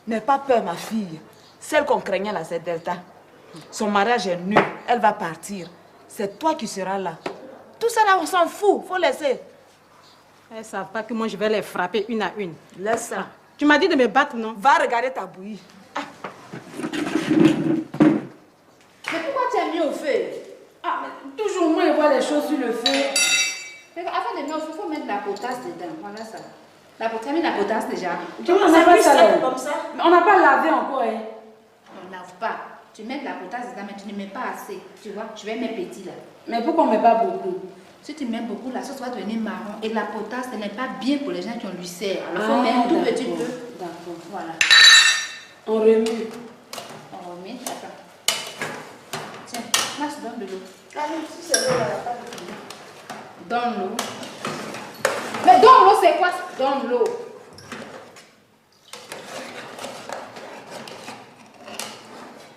N'aie pas peur, ma fille. Celle qu'on craignait là, c'est Delta. Son mariage est nul. Elle va partir. C'est toi qui seras là. Tout ça là, on s'en fout. Faut laisser. Elles ne savent pas que moi, je vais les frapper une à une. Laisse ça. Tu m'as dit de me battre, non? Va regarder ta bouillie. Mais pourquoi tu as mis au feu? Ah, mais toujours moi, je vois les choses sur le feu. Mais avant de mettre au feu, il faut mettre de la potasse dedans. Voilà ça. La potasse, tu as mis la potasse déjà. On n'a pas ça comme ça. On n'a pas lavé encore. Hein. On ne lave pas. Tu mets de la potasse dedans, mais tu ne mets pas assez. Tu vois, je vais mettre petit là. Mais pourquoi on ne met pas beaucoup? Si tu mets beaucoup, la sauce va devenir marron. Et la potasse, ce n'est pas bien pour les gens qui ont l'ulcère. Alors, il faut mettre un tout petit peu. D'accord. Voilà. On remue. On remet. Attends. Tiens, passe, donne de l'eau. Ah oui, si c'est l'eau, là, Donne l'eau. Mais donne l'eau, c'est quoi? Donne l'eau.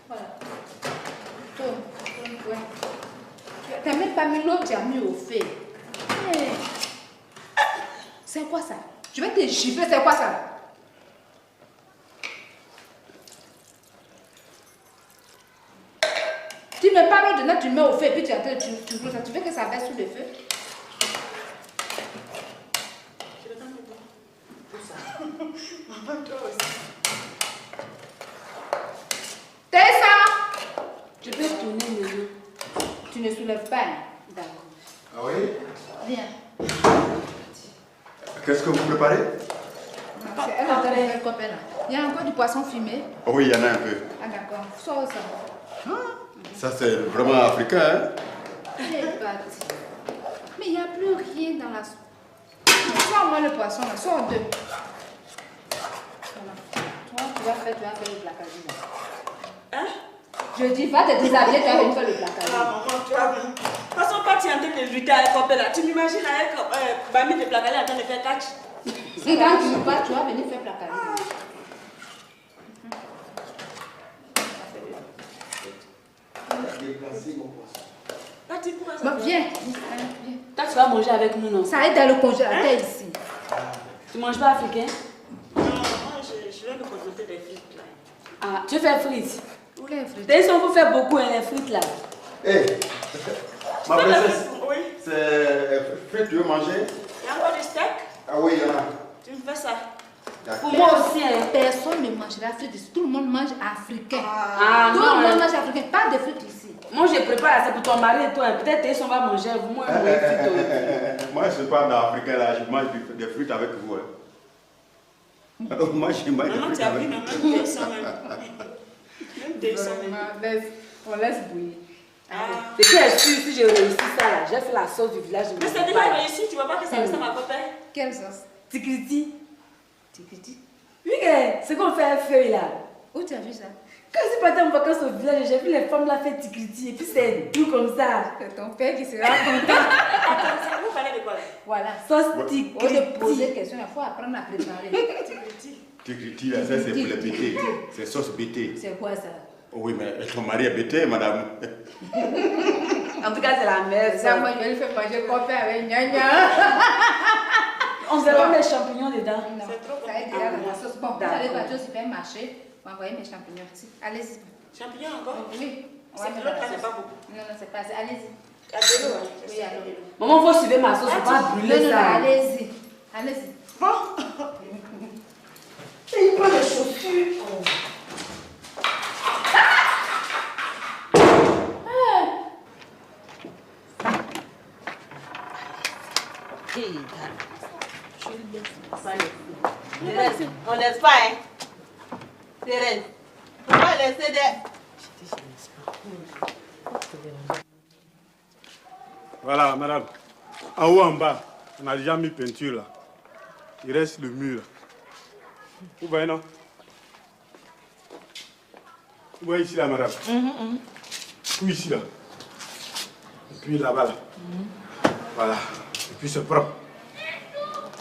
Voilà. Tourne, ouais. Tu n'as même pas mis l'eau, tu as mis au feu. Hey. C'est quoi ça? Je vais te gifler, c'est quoi ça? Tu mets pas l'eau dedans, tu mets au feu et puis tu veux que ça baisse sous le feu? Tu peux tourner maintenant. Tu ne soulèves pas. D'accord. Ah oui? Viens. Qu'est-ce que vous préparez? Elle a donné un copain là. Il y a encore du poisson fumé? Oh oui, il y en a un peu. Ah d'accord. Sors ça. Ça, c'est vraiment africain, hein? C'est parti. Mais il n'y a plus rien dans la soupe. Sors-moi le poisson là. Sors deux. Voilà. Toi, tu vas faire le placardie là. Hein? Je dis, va te déshabiller, tu vas venir faire le placardie. Ah maman, tu vas venir. De toute façon, quand tu es en train de lutter avec copain là, tu m'imagines avec Bami de placardie en train de faire catch. Et quand tu vas, tu vas venir faire placardie. Bon, viens. Toi, tu vas manger avec nous, non? Ça aide dans le congélateur ici. Tu manges pas africain? Non, moi, je vais me contenter des frites là. Ah, tu fais frites? Où les frites? Ils sont pour faire beaucoup, hein, les frites là. Hé, ma princesse, oui. c'est frites, tu veux manger? Il y a encore du steak? Ah oui, il y en a. Tu me fais ça? Pour moi aussi, personne ne mange la frite ici. Tout le monde mange africain. Ah, tout non, le monde mange africain. Pas de frites ici. Moi, je prépare ça pour ton mari et toi. Peut-être ils va manger. Moi, Moi, je ne suis pas dans l'Africain là, je mange des frites avec vous. Alors, moi, je mange des frites avec vous. On laisse bouillir. C'est bien sûr, si je réussis ça là, j'ai fait la sauce du village. Mais c'est déjà réussi, tu vois pas que ça ressemble à copain? Quelle sauce? Tikriti. Tikriti? Oui, c'est qu'on fait un feuille là. Où tu as vu ça? Quand je suis partie en vacances au village, j'ai vu les femmes là faire tikriti et puis c'est doux comme ça. C'est ton père qui sera content. Attends, vous parlez de quoi? Voilà. Sauce tikriti. Au lieu de poser des questions, il faut apprendre à préparer. Tikriti. Tikriti, là, ça c'est pour les bêtés. C'est sauce bêtée. C'est quoi ça? Oh oui, mais ton mari est bêté, madame. En tout cas, c'est la mère. Ça, moi, je lui fais manger copain avec gna. On se met les champignons dedans. Non, c'est trop. Ça va être déjà dans la sauce. Bon, vous allez partir au supermarché. On va envoyer mes champignons ici. Allez-y. Champignons encore? Oui. C'est que l'autre n'est pas beaucoup. Non, c'est pas ça. Allez-y. Il y a de l'eau. Oui, allez. Maman, il faut suivre ma sauce, faut pas brûler ça. Non, allez-y. Allez-y. Bon. Et il prend les chaussures. On laisse pas, hein. Thérèse, on va laisser des... Voilà, madame. En haut, en bas, on a déjà mis peinture là. Il reste le mur. Vous voyez, non? Vous voyez ici, là, madame? Tout ici, là. Et puis là-bas, là. Voilà. Et puis c'est propre.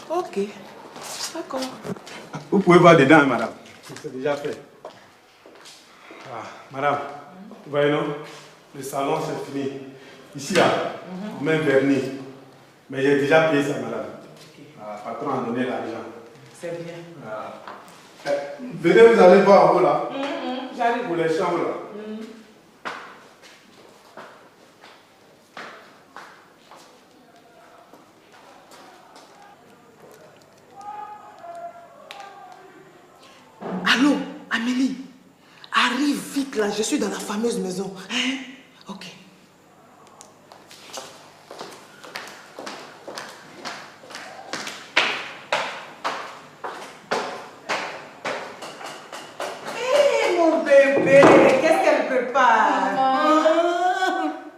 Ok. D'accord. Vous pouvez voir dedans, madame. C'est déjà fait. Ah, madame, vous voyez, non? Le salon, c'est fini. Ici, là, on met vernis. Mais j'ai déjà payé ça, madame. Ah, le patron a donné l'argent. C'est bien. Ah. Venez, vous allez voir en haut, là. J'arrive pour les chambres, là. Allô, Amélie, arrive vite là, je suis dans la fameuse maison. Hein? Ok. Hé, mon bébé, qu'est-ce qu'elle prépare?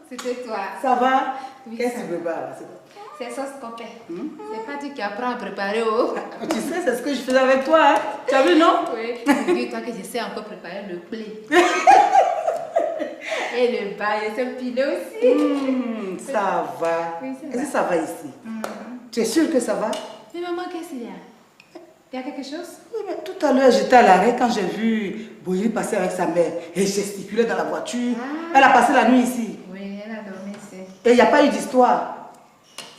C'était toi. Ça va? Oui, Qu'est-ce ça que tu prépares là? C'est sauce copain. C'est pas tu qui apprends à préparer, oh. Tu sais, c'est ce que je faisais avec toi, hein? Tu as vu, non? Oui. Dis-toi que je sais encore préparer le blé. Et le bas, je sais piler aussi. Ça va. Oui, ça Est-ce va. que ça va ici? Tu es sûre que ça va? Mais maman, qu'est-ce qu'il y a? Il y a quelque chose? Oui, mais tout à l'heure, j'étais à l'arrêt quand j'ai vu Boyli passer avec sa mère. Et gesticulait dans la voiture. Elle a passé la nuit ici. Oui, elle a dormi ici. Et il n'y a pas eu d'histoire.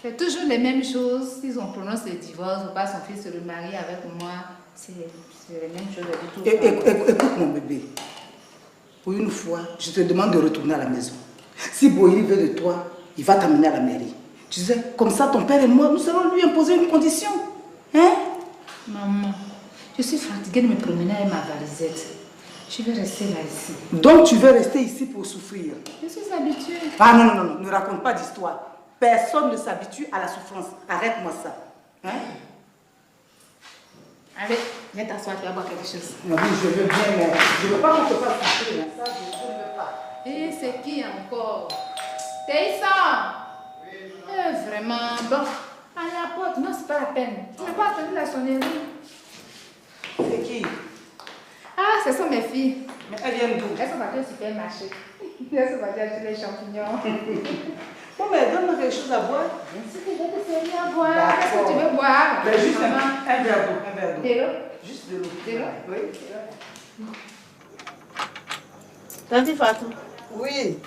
C'est toujours les mêmes choses. S'ils ont prononcé le divorce ou pas, son fils se remarie avec moi. C'est les mêmes choses du tout. Écoute mon bébé. Pour une fois, je te demande de retourner à la maison. Si Boyli veut de toi, il va t'amener à la mairie. Tu sais, comme ça, ton père et moi, nous allons lui imposer une condition. Hein? Maman, je suis fatiguée de me promener avec ma valisette. Je vais rester là ici. Donc tu veux rester ici pour souffrir? Je suis habituée. Ah non, ne raconte pas d'histoire. Personne ne s'habitue à la souffrance. Arrête-moi ça. Hein? Allez, viens t'asseoir, tu vas boire quelque chose. Oui, je veux bien, mais je ne veux pas qu'on te fasse souffrir. Ça, je ne veux pas. Et c'est qui encore? Taïsan! Vraiment, bon. À la porte, non, c'est pas la peine. Tu n'as pas attendu la sonnerie. C'est qui? Ah, ce sont mes filles. Mais elles viennent d'où? Elles sont parties au supermarché. Elles sont parties acheter les champignons. Bon, mais donne-moi quelque chose à boire. Si tu veux te servir à boire, qu'est-ce que tu veux boire? Ben, juste un verre d'eau. De l'eau? Juste de l'eau. De l'eau? Oui. Tante Fatou. Oui.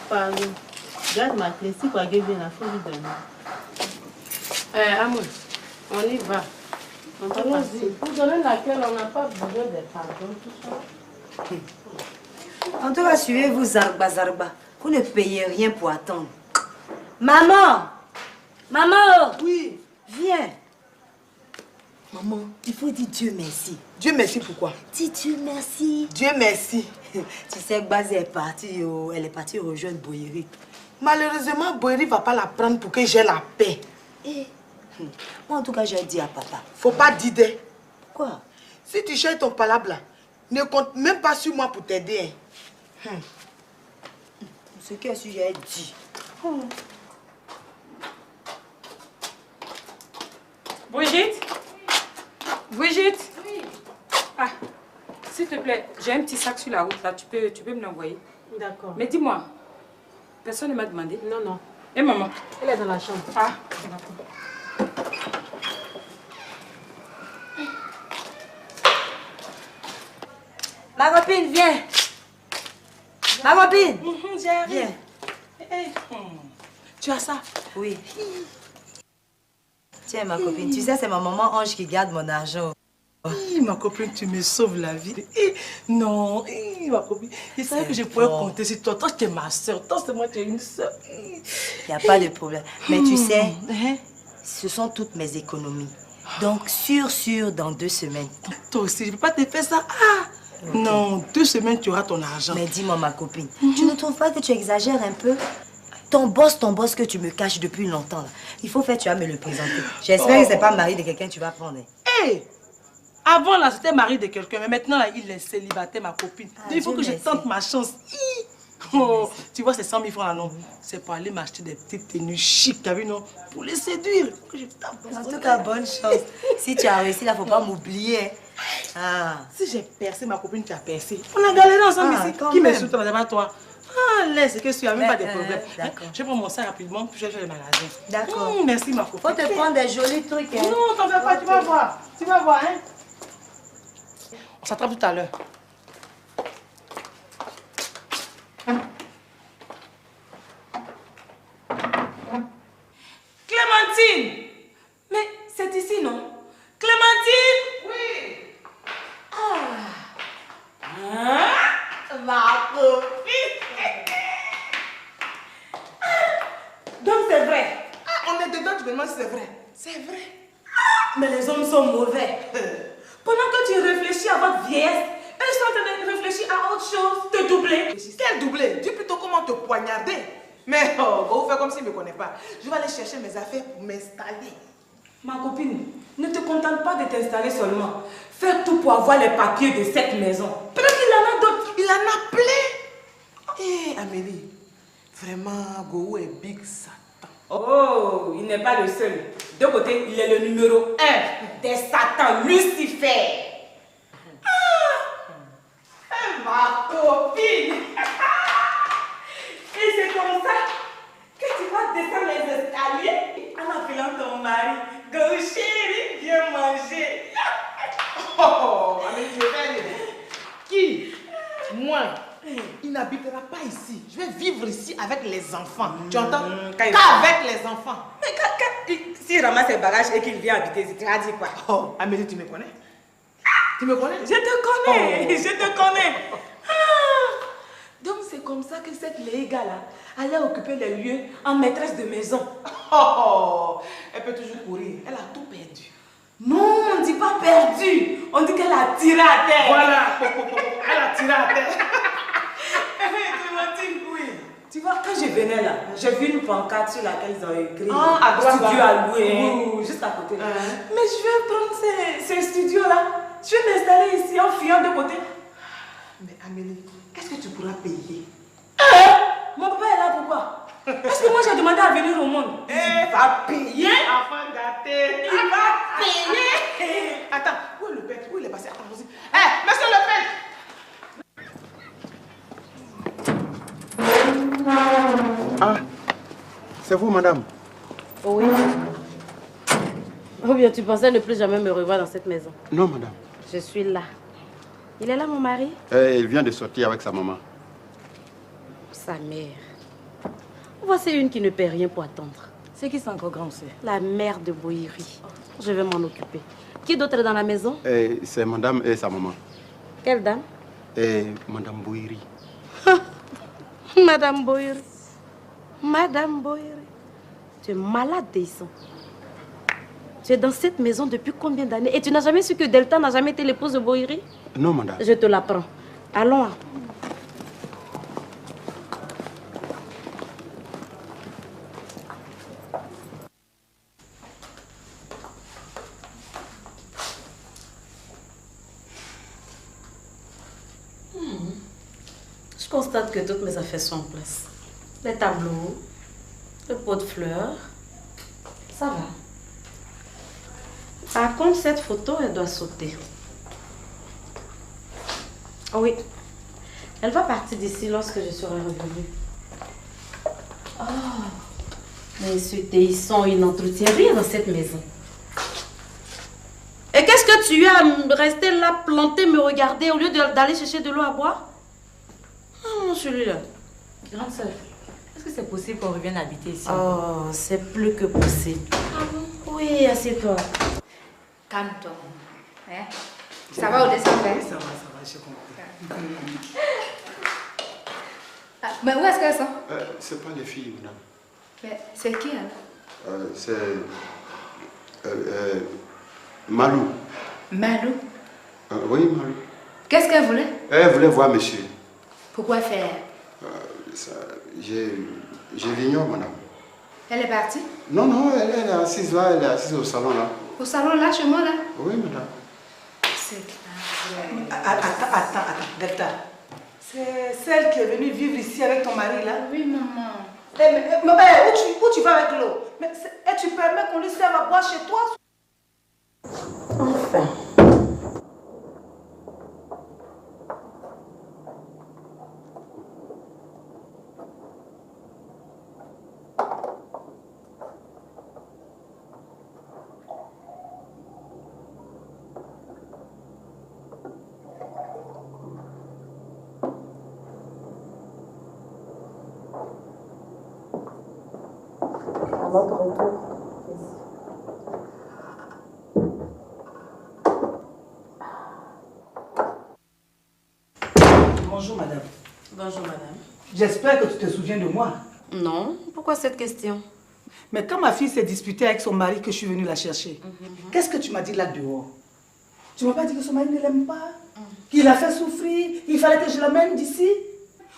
Pardon. Garde ma clé. Si quoi vient, il faut lui donner. Amour, on y va. On va passer. Pour donner laquelle on n'a pas besoin de pardon, tout ça. En tout cas, suivez-vous Zarba Zarba. Vous ne payez rien pour attendre. Maman! Maman! Oui. Viens. Maman, il faut dire Dieu merci. Dieu merci pourquoi? Dis Dieu merci. Dieu merci. Tu sais que Bazé est partie, elle est partie rejoindre Boyeri. Malheureusement, Boyeri ne va pas la prendre pour que j'ai la paix. Moi, en tout cas, j'ai dit à papa. Faut pas d'idée. Pourquoi? Si tu cherches ton palabre là, ne compte même pas sur moi pour t'aider. Ce que j'ai dit. Brigitte? Brigitte? Oui. Ah, s'il te plaît, j'ai un petit sac sur la route là, tu peux me l'envoyer. D'accord. Mais dis-moi, personne ne m'a demandé? Non, non. Et maman? Elle est dans la chambre. Ah, d'accord. Ma copine, viens. Ma copine. J'arrive. Viens. Tu as ça? Oui. Tiens, ma copine, tu sais, c'est ma maman Ange qui garde mon argent. Ma copine, tu me sauves la vie. Non, ma copine, je savais que je pouvais compter sur toi. Toi, tu es ma soeur. Toi, c'est moi, tu es une soeur. Il n'y a pas de problème. Mais tu sais, ce sont toutes mes économies. Donc, sûr, dans 2 semaines. Toi aussi, je ne peux pas te faire ça. Non, 2 semaines, tu auras ton argent. Mais dis-moi, ma copine, tu ne trouves pas que tu exagères un peu? Ton boss que tu me caches depuis longtemps, là. Il faut faire, tu vas me le présenter. J'espère que c'est pas mari de quelqu'un que tu vas prendre. Avant, là, c'était mari de quelqu'un, mais maintenant, là, il est célibataire, ma copine. Il faut que je tente ma chance. Tu vois, ces 100 000 francs là, non? C'est pour aller m'acheter des petites tenues chic, t'as vu, non? Pour les séduire. En tout cas, bonne chance. Si tu as réussi, là, faut pas m'oublier. Si j'ai percé, ma copine, tu as percé. On a galéré ensemble ici. Qui me soutient là-bas, toi? Laisse, c'est que tu n'as même pas de problème. Je prends mon sac rapidement, puis je vais faire le magasin. D'accord. Merci, ma copine. Faut te prendre des jolis trucs. Non, t'en fais pas, tu vas voir. Tu vas voir, hein. On s'attrape tout à l'heure. Clémentine! Mais c'est ici, non? Clémentine! Oui! Ma copine! Donc c'est vrai. On est dedans, tu me demandes si c'est vrai. C'est vrai. Mais les hommes sont mauvais. Pendant que tu réfléchis à votre vieillesse, eux sont en train de réfléchir à autre chose, te doubler. Quel doublé? Dis plutôt comment te poignarder. Mais vous faites comme s'il ne me connaît pas. Je vais aller chercher mes affaires pour m'installer. Ma copine, ne te contente pas de t'installer seulement. Fais tout pour avoir les papiers de cette maison. Peut-être qu'il en a d'autres. Il en a plein. Amélie, vraiment, Gohou est big Satan. Oh, il n'est pas le seul. De côté, il est le numéro 1 des Satans, Lucifer. Ma copine. Et c'est comme ça que tu vas descendre les escaliers en appelant ton mari. Go chérie, viens manger. Amélie, je vais aller. Qui? Moi. Il n'habitera pas ici. Je vais vivre ici avec les enfants. Tu entends? Qu'avec les enfants. Mais s'il ramasse ses bagages et qu'il vient habiter ici, tu vas dire quoi? Amélie, tu me connais? Tu me connais? Je te connais, je te connais. Donc c'est comme ça que cette Léga là allait occuper les lieux en maîtresse de maison. Elle peut toujours courir. Elle a tout perdu. Non, on ne dit pas perdu. On dit qu'elle a tiré à terre. Voilà. Elle a tiré à terre. Clémentine, venais là, j'ai vu une pancarte sur laquelle ils ont écrit à droite, studio à louer. Oui, juste à côté. Mais je vais prendre ces studios-là. Je vais m'installer ici en fuyant de côté. Mais Amélie, qu'est-ce que tu pourras payer? Mon papa est là pourquoi? Parce que moi j'ai demandé à venir au monde. Il va payer. Enfant gâté. Il va payer. Attends, où est le père? Où il est passé? Attends, vas-y. Monsieur le père! Ah, c'est vous, madame? Oui. Ou bien tu pensais ne plus jamais me revoir dans cette maison? Non, madame. Je suis là. Il est là, mon mari? Il vient de sortir avec sa maman. Sa mère. Voici une qui ne paie rien pour attendre. C'est qui, c'est encore grand, c'est? La mère de Boïri. Je vais m'en occuper. Qui d'autre est dans la maison? C'est madame et sa maman. Quelle dame? Madame Boïri. Madame Boïri. Madame Boïri. Tu es malade, Deisson. Tu es dans cette maison depuis combien d'années? Et tu n'as jamais su que Delta n'a jamais été l'épouse de Boïri? Non, madame. Je te l'apprends. Allons. Je constate que toutes mes affaires sont en place. Les tableaux, le pot de fleurs, ça va. Par contre, cette photo, elle doit sauter. Oh oui, elle va partir d'ici lorsque je serai revenue. Oh, mais Deisson, il n'entretient rien dans cette maison. Et qu'est-ce que tu as à rester là, planté, me regarder, au lieu d'aller chercher de l'eau à boire? Oh, celui-là. Grande sœur, est-ce que c'est possible qu'on revienne habiter ici? Oh, c'est plus que possible. Ah bon? Oui, assieds-toi. Calme-toi. Hein? Ça va au descendre? Ça va, j'ai compris. Mais où est-ce qu'elles sont? C'est pas les filles, madame. Mais c'est qui alors? C'est Malou. Malou? Oui, Malou. Qu'est-ce qu'elle voulait? Elle voulait voir monsieur. Pourquoi faire? Je l'ignore, madame. Elle est partie? Non, non, elle est assise là, elle est assise au salon là. Au salon là, chez moi là? Oui, madame. C'est Attends, Delta. C'est celle qui est venue vivre ici avec ton mari là? Oui, maman. Où tu vas avec l'eau? Et tu permets qu'on lui serve à boire chez toi? Enfin. Notre retour. Bonjour madame. Bonjour madame. J'espère que tu te souviens de moi. Non, pourquoi cette question? Mais quand ma fille s'est disputée avec son mari que je suis venue la chercher, qu'est-ce que tu m'as dit là dehors? Tu m'as pas dit que son mari ne l'aime pas? Qu'il a fait souffrir? Il fallait que je l'amène d'ici?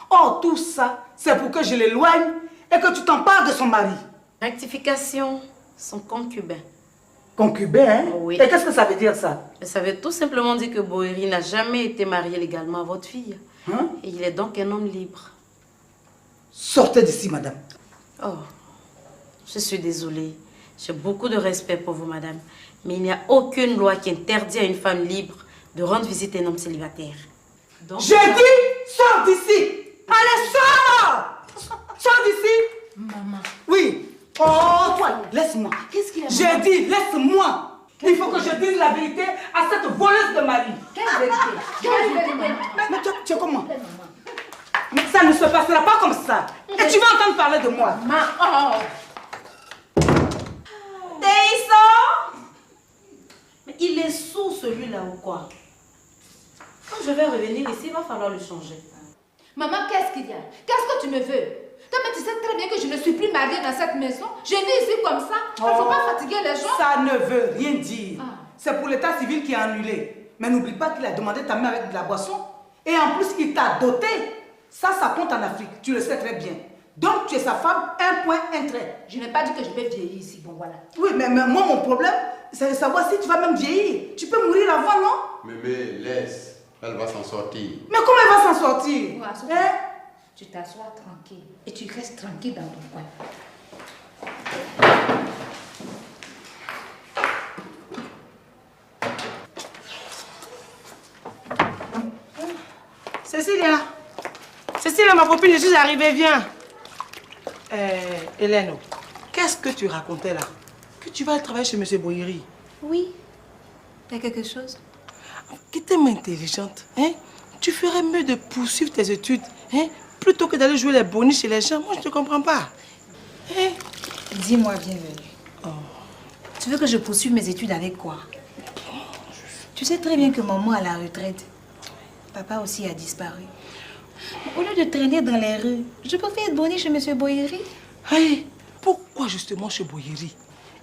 Oh, tout ça, c'est pour que je l'éloigne et que tu t'en parles de son mari. Rectification, son concubin. Concubin, hein? Oui. Et qu'est-ce que ça veut dire ça? Ça veut tout simplement dire que Boïri n'a jamais été marié légalement à votre fille. Hein? Et il est donc un homme libre. Sortez d'ici, madame. Oh, je suis désolée. J'ai beaucoup de respect pour vous, madame. Mais il n'y a aucune loi qui interdit à une femme libre de rendre visite à un homme célibataire. Donc... J'ai dit, sors d'ici! Allez, sors! Sors d'ici! Maman. Oui. Oh, toi, laisse-moi. Qu'est-ce qu'il y a? J'ai dit, laisse-moi. Il faut que je dise la vérité à cette voleuse de mari. Quelle vérité? Quelle vérité, maman? Mais tu es comment? Mais ça ne se passera pas comme ça. Et tu vas entendre parler de moi. Deisson! Mais il est sourd celui-là ou quoi? Quand je vais revenir ici, il va falloir le changer. Maman, qu'est-ce qu'il y a? Qu'est-ce que tu me veux? Toi, mais tu sais très bien que je ne suis plus mariée dans cette maison. Je vis ici comme ça. Il ne faut pas fatiguer les gens. Ça ne veut rien dire. C'est pour l'état civil qui est annulé. Mais n'oublie pas qu'il a demandé ta main avec de la boisson. Et en plus, il t'a doté. Ça compte en Afrique. Tu le sais très bien. Donc tu es sa femme, un point, un trait. Je n'ai pas dit que je vais vieillir ici, bon voilà. Oui, mais moi, mon problème, c'est de savoir si tu vas même vieillir. Tu peux mourir avant, non? Mémé, laisse. Elle va s'en sortir. Mais comment elle va s'en sortir? Ouais, hein? Tu t'assois tranquille et tu restes tranquille dans ton coin. Cécilia, ma copine, je suis arrivée, viens. Hélène, qu'est-ce que tu racontais là? Que tu vas travailler chez M. Boyeri? Oui. Il y a quelque chose? Qui t'aime intelligente, hein? Tu ferais mieux de poursuivre tes études, hein? Plutôt que d'aller jouer les bonnies chez les gens. Moi, je ne te comprends pas. Hein? Dis-moi, bienvenue. Oh. Tu veux que je poursuive mes études avec quoi? Tu sais très bien que maman est à la retraite. Papa aussi a disparu. Au lieu de traîner dans les rues, je préfère être bonnie chez M. Boyeri. Hey, pourquoi justement chez Boyeri?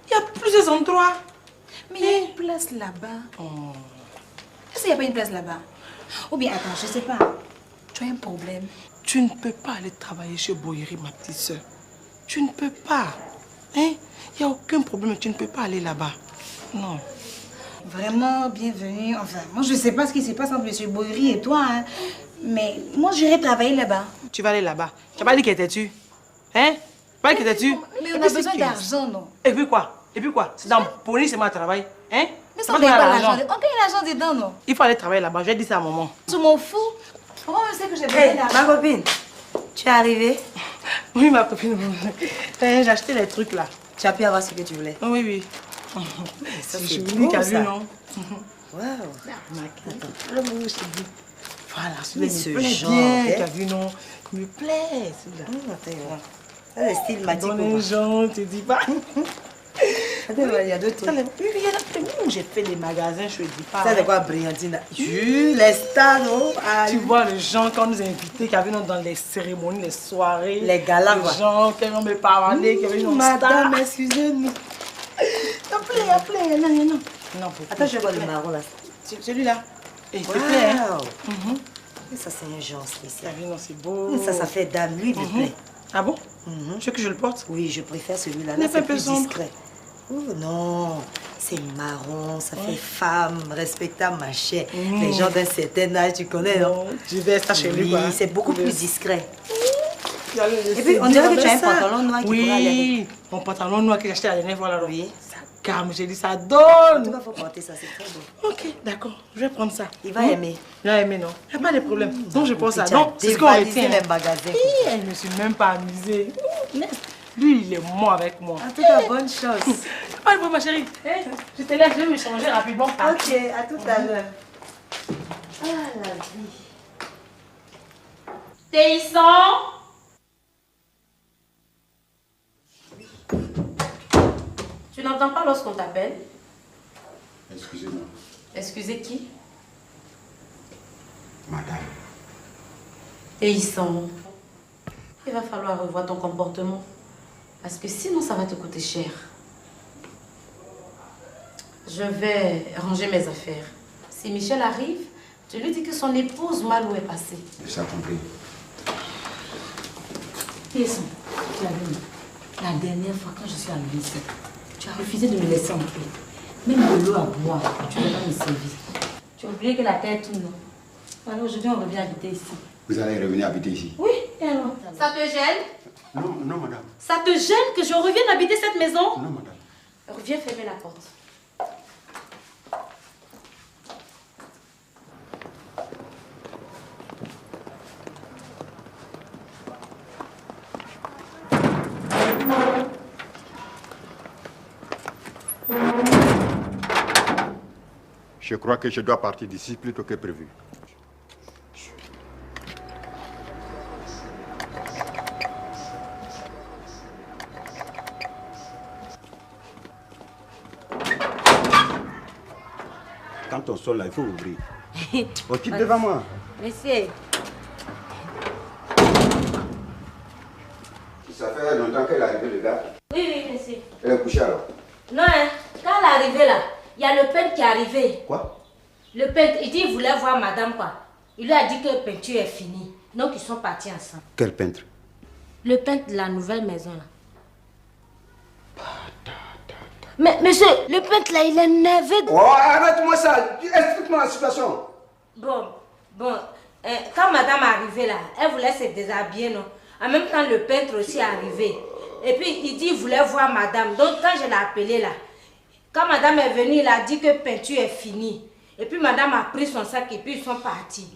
Il y a plusieurs endroits. Mais il y a une place là-bas. Oh. Est-ce qu'il n'y a pas une place là-bas? Ou bien, attends, je ne sais pas. Tu as un problème. Tu ne peux pas aller travailler chez Boyeri, ma petite soeur. Tu ne peux pas. Hein? Il n'y a aucun problème, tu ne peux pas aller là-bas. Non. Vraiment, bienvenue. Enfin, moi, je ne sais pas ce qui se passe entre M. Boyeri et toi, hein. Mais moi, j'irai travailler là-bas. Tu vas aller là-bas. Tu n'as pas dit qui étais-tu? Hein? Pas qui étais-tu? Mais on a besoin d'argent, non? Et puis quoi? Et puis quoi? C'est dans Pony, c'est mon travail. Hein? Mais ça, on gagne l'argent. On gagne l'argent dedans, non? Il faut aller travailler là-bas. Je vais dire ça à maman. Tu m'en fous? Comment on sait que j'ai besoin d'argent? Ma copine, tu es arrivée? Oui, ma copine. J'ai acheté les trucs là. Tu as pu avoir ce que tu voulais? Oui, oui. Ça, c'est beau, ça. Vu, non? Waouh. Attends, le mot, c'est beau. Voilà, celui-là me plaît genre, bien. Tu as vu, non? Il me plaît, celui-là. Ça, c'est style Mathieu. Dans les gens, tu dis pas. Attends, il y a d'autres trucs. Oui, il y en a plein. J'ai fait les magasins, je ne dis pas. Ça, c'est quoi, brillantine? Les stars, non? Tu vois les gens quand nous invités, qui avaient dans les cérémonies, les soirées. Les galas, les gens qui avaient me parlé, qui avaient une madame, excusez-nous. Il y a plein. Non. Attends, je vois le marron là. Celui-là. Il te plaît, hein? Ça, c'est un genre spécial. Non, c'est beau. Ça fait dame. Lui, il me plaît. Ah bon? Tu veux que je le porte? Oui, je préfère celui-là. Là, c'est plus discret. Oh non, c'est marron, ça fait femme, respectable, ma chère. Les gens d'un certain âge, tu connais, non? Tu verses ça chez lui, quoi. Oui, c'est beaucoup plus discret. Et puis, on dirait que tu as un pantalon noir qui pourrait aller avec. Oui, mon pantalon noir que j'ai acheté la dernière fois, là. Oui. Ça calme, j'ai dit, ça donne. En tout cas, il faut porter ça, c'est très beau. Ok, d'accord, je vais prendre ça. Il va aimer. Il va aimer, non? Il n'y a pas de problème. Donc, je prends ça. Donc, c'est ce qu'on retient. les magasins. Elle ne suis même pas amusée. Lui, il est mort avec moi. En tout cas, bonne chose. Allez, ma chérie. Je te laisse, je vais me changer rapidement. Ok, à tout à l'heure. Ah, la vie. Téisson. Tu n'entends pas lorsqu'on t'appelle? Excusez-moi. Excusez qui? Madame. Téisson. Il va falloir revoir ton comportement. Parce que sinon, ça va te coûter cher. Je vais ranger mes affaires. Si Michel arrive, tu lui dis que son épouse Malou est passée. J'ai compris. Téisson, tu as vu, la dernière fois quand je suis arrivée ici, tu as refusé de me laisser entrer. Même de l'eau à boire, tu n'as pas me servir. Tu as oublié que la terre tourne, non? Alors aujourd'hui, on revient habiter ici. Vous allez revenir habiter ici? Oui, et alors? Ça te gêne? Non, madame. Ça te gêne que je revienne habiter cette maison? Non, madame. Reviens fermer la porte. Je crois que je dois partir d'ici plus tôt que prévu. Quand on sort là, il faut ouvrir. Occupe devant moi. Monsieur. Ça fait longtemps qu'elle est arrivée, le gars. Oui, monsieur. Elle est couchée alors. Non, hein. Quand elle est arrivée là, il y a le peintre qui est arrivé. Quoi? Le peintre, il dit qu'il voulait voir madame quoi. Il lui a dit que la peinture est finie. Donc ils sont partis ensemble. Quel peintre? Le peintre de la nouvelle maison là. Mais monsieur, le peintre là, il est nerveux. Oh, arrête-moi ça. Explique-moi la situation. Bon. Quand madame est arrivée là, elle voulait se déshabiller, non? En même temps, le peintre aussi est arrivé. Et puis, il dit qu'il voulait voir madame. Donc, quand je l'ai appelé là, quand madame est venue, il a dit que peinture est finie. Et puis, madame a pris son sac et puis ils sont partis.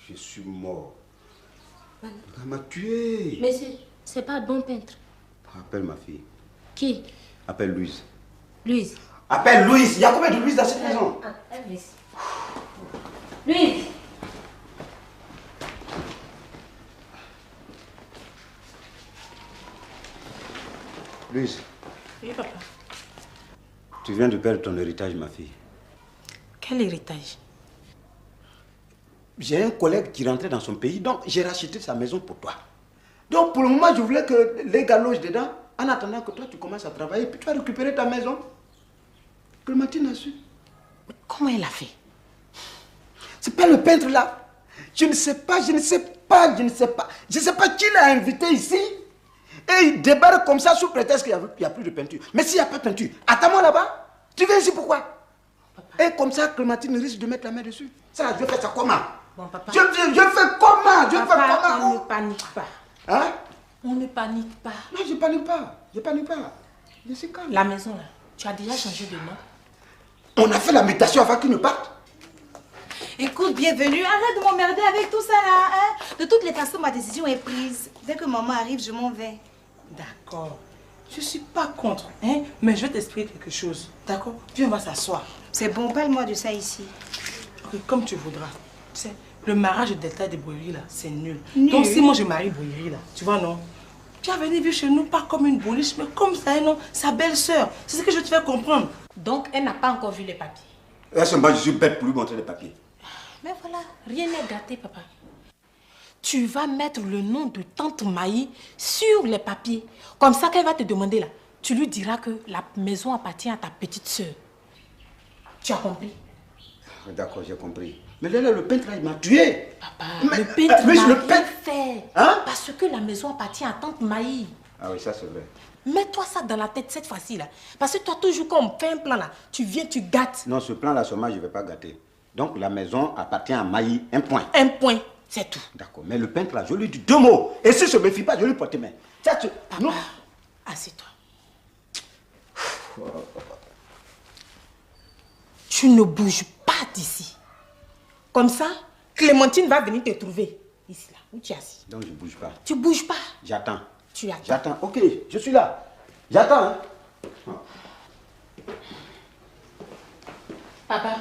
Je suis mort. Elle m'a tué. Mais c'est pas bon peintre. Appelle ma fille. Qui? Appelle Louise. Louise. Appelle Louise. Il y a combien de Louise dans cette maison? Louise. Louise. Louise. Oui, papa. Tu viens de perdre ton héritage, ma fille. Quel héritage? J'ai un collègue qui rentrait dans son pays, donc j'ai racheté sa maison pour toi. Donc pour le moment, je voulais que les gars logent dedans, en attendant que toi tu commences à travailler, puis tu vas récupérer ta maison. Clémentine a su. Mais comment elle a fait? C'est pas le peintre là. Je ne sais pas qui l'a invité ici. Et il débarque comme ça sous prétexte qu'il n'y a plus de peinture. Mais s'il n'y a pas de peinture, attends-moi là-bas. Tu viens ici pourquoi? Papa. Et comme ça, Clémentine risque de mettre la main dessus. Ça, je fais ça comment? Bon, papa. Je fais comment? Papa, on ne panique pas. Hein? On ne panique pas. Non, je panique pas. Je suis calme. La maison là, tu as déjà changé de nom? On a fait la mutation avant qu'il ne parte. Écoute, bienvenue. Arrête de m'emmerder avec tout ça là. Hein? De toutes les façons, ma décision est prise. Dès que maman arrive, je m'en vais. D'accord. Je suis pas contre, hein? Mais je vais t'expliquer quelque chose. D'accord? Viens, on va s'asseoir. C'est bon, parle-moi de ça ici. Ok, comme tu voudras. Tu sais, le mariage de Delta et de Boyeri là, c'est nul. Nul. Donc si moi je marie Boyeri là, tu vois non? Tu as venu vivre chez nous pas comme une boliche, mais comme ça, non? Sa belle-sœur. C'est ce que je te fais comprendre. Donc elle n'a pas encore vu les papiers. Moi, je suis bête pour lui montrer les papiers. Mais voilà, rien n'est gâté, papa. Tu vas mettre le nom de tante Maï sur les papiers. Comme ça, qu'elle va te demander là, tu lui diras que la maison appartient à ta petite sœur. Tu as compris? D'accord, j'ai compris. Mais là, le peintre, là, il m'a tué. Papa, mais, le peintre mais n'a le rien peintre... fait. Hein? Parce que la maison appartient à tante Maï. Ah oui, ça c'est vrai. Mets-toi ça dans la tête cette fois-ci là. Parce que toi, toujours quand on fait un plan là, tu viens, tu gâtes. Non, ce plan-là, seulement, je ne vais pas gâter. Donc, la maison appartient à Maï, un point. Un point, c'est tout. D'accord, mais le peintre là, je lui dis 2 mots. Et si je ne me fie pas, je lui porte main. Ça, tu... Papa, assieds-toi. Tu ne bouges pas d'ici. Comme ça, Clémentine va venir te trouver. Ici, là, où tu es assis. Donc, je ne bouge pas. Tu bouges pas. J'attends. Tu attends. J'attends. Ok, je suis là. J'attends. Hein. Papa,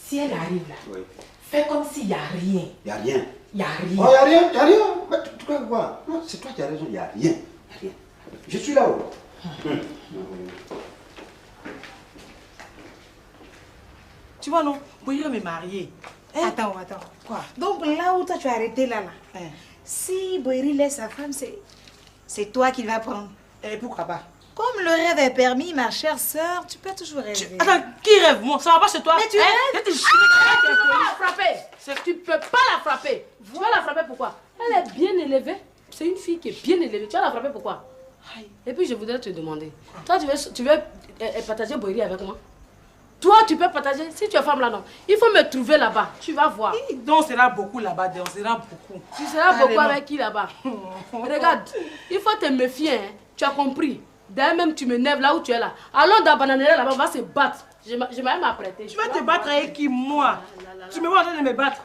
si elle arrive là, oui. Fais comme s'il n'y a rien. Il n'y a rien. Il n'y a rien. Oh, il n'y a rien, il n'y a rien. Mais tu crois quoi? Non, c'est toi qui as raison, il n'y a rien. Je suis là-haut. Tu vois, non? Boyeri m'est marié. Hein? Attends. Quoi? Donc là où toi tu as arrêté là, si Boyeri laisse sa femme, c'est toi qui va prendre. Et pourquoi pas? Comme le rêve est permis, ma chère sœur, tu peux toujours rêver. Attends, qui rêve? Moi, ça va pas chez toi? Mais tu rêves? Tu peux la frapper. Tu peux pas la frapper. Tu vas la frapper pourquoi? Elle est bien élevée. C'est une fille qui est bien élevée. Tu vas la frapper pourquoi? Et puis je voudrais te demander. Toi, tu veux partager Boyeri avec moi? Toi, tu peux partager. Si tu es femme là, non. Il faut me trouver là-bas. Tu vas voir. Donc, on sera beaucoup là-bas. On sera beaucoup. Tu seras beaucoup avec qui là-bas? Regarde, il faut te méfier. Hein. Tu as compris? D'ailleurs, même tu m'énerves là où tu es là. Allons dans la bananerie là-bas, on va se battre. Je vais même m'apprêter. Tu vas te battre avec qui, moi? Tu me vois en train de me battre.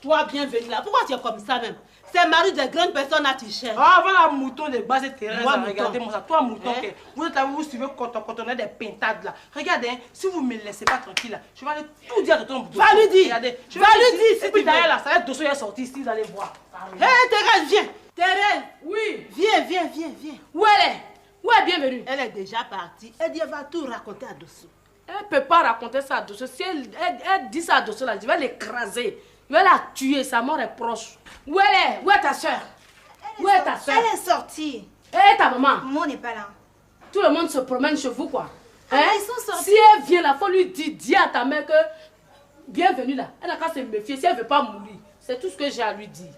Toi, bienvenue là. Pourquoi tu es comme ça même? C'est mari de grandes personnes à Tichène. Ah, voilà, mouton de base et Thérèse. Moi, Regardez-moi ça. Toi, mouton, vous êtes là, vous suivez quand on a des pintades là. Regardez, hein, si vous ne me laissez pas tranquille là, je vais aller tout dire à ton mouton. Va lui dire. Regardez, Va lui dire si et puis derrière là, ça va être dossier sorti ici, vous allez voir. Hé, Thérèse, viens. Thérèse. Oui. Viens. Où elle est? Où est bienvenue? Elle est déjà partie. Elle dit elle va tout raconter à Dosso. Elle ne peut pas raconter ça à Dosso. Si elle dit ça à Dosso là, je vais l'écraser. Je vais la tuer, sa mort est proche. Où elle est? Où est ta soeur? Où est ta soeur? Elle est sortie. Et ta maman? Maman n'est pas là. Tout le monde se promène chez vous quoi. Ils sont sortis. Si elle vient là, il faut lui dire, dis à ta mère que bienvenue là. Elle n'a qu'à se méfier si elle ne veut pas mourir. C'est tout ce que j'ai à lui dire.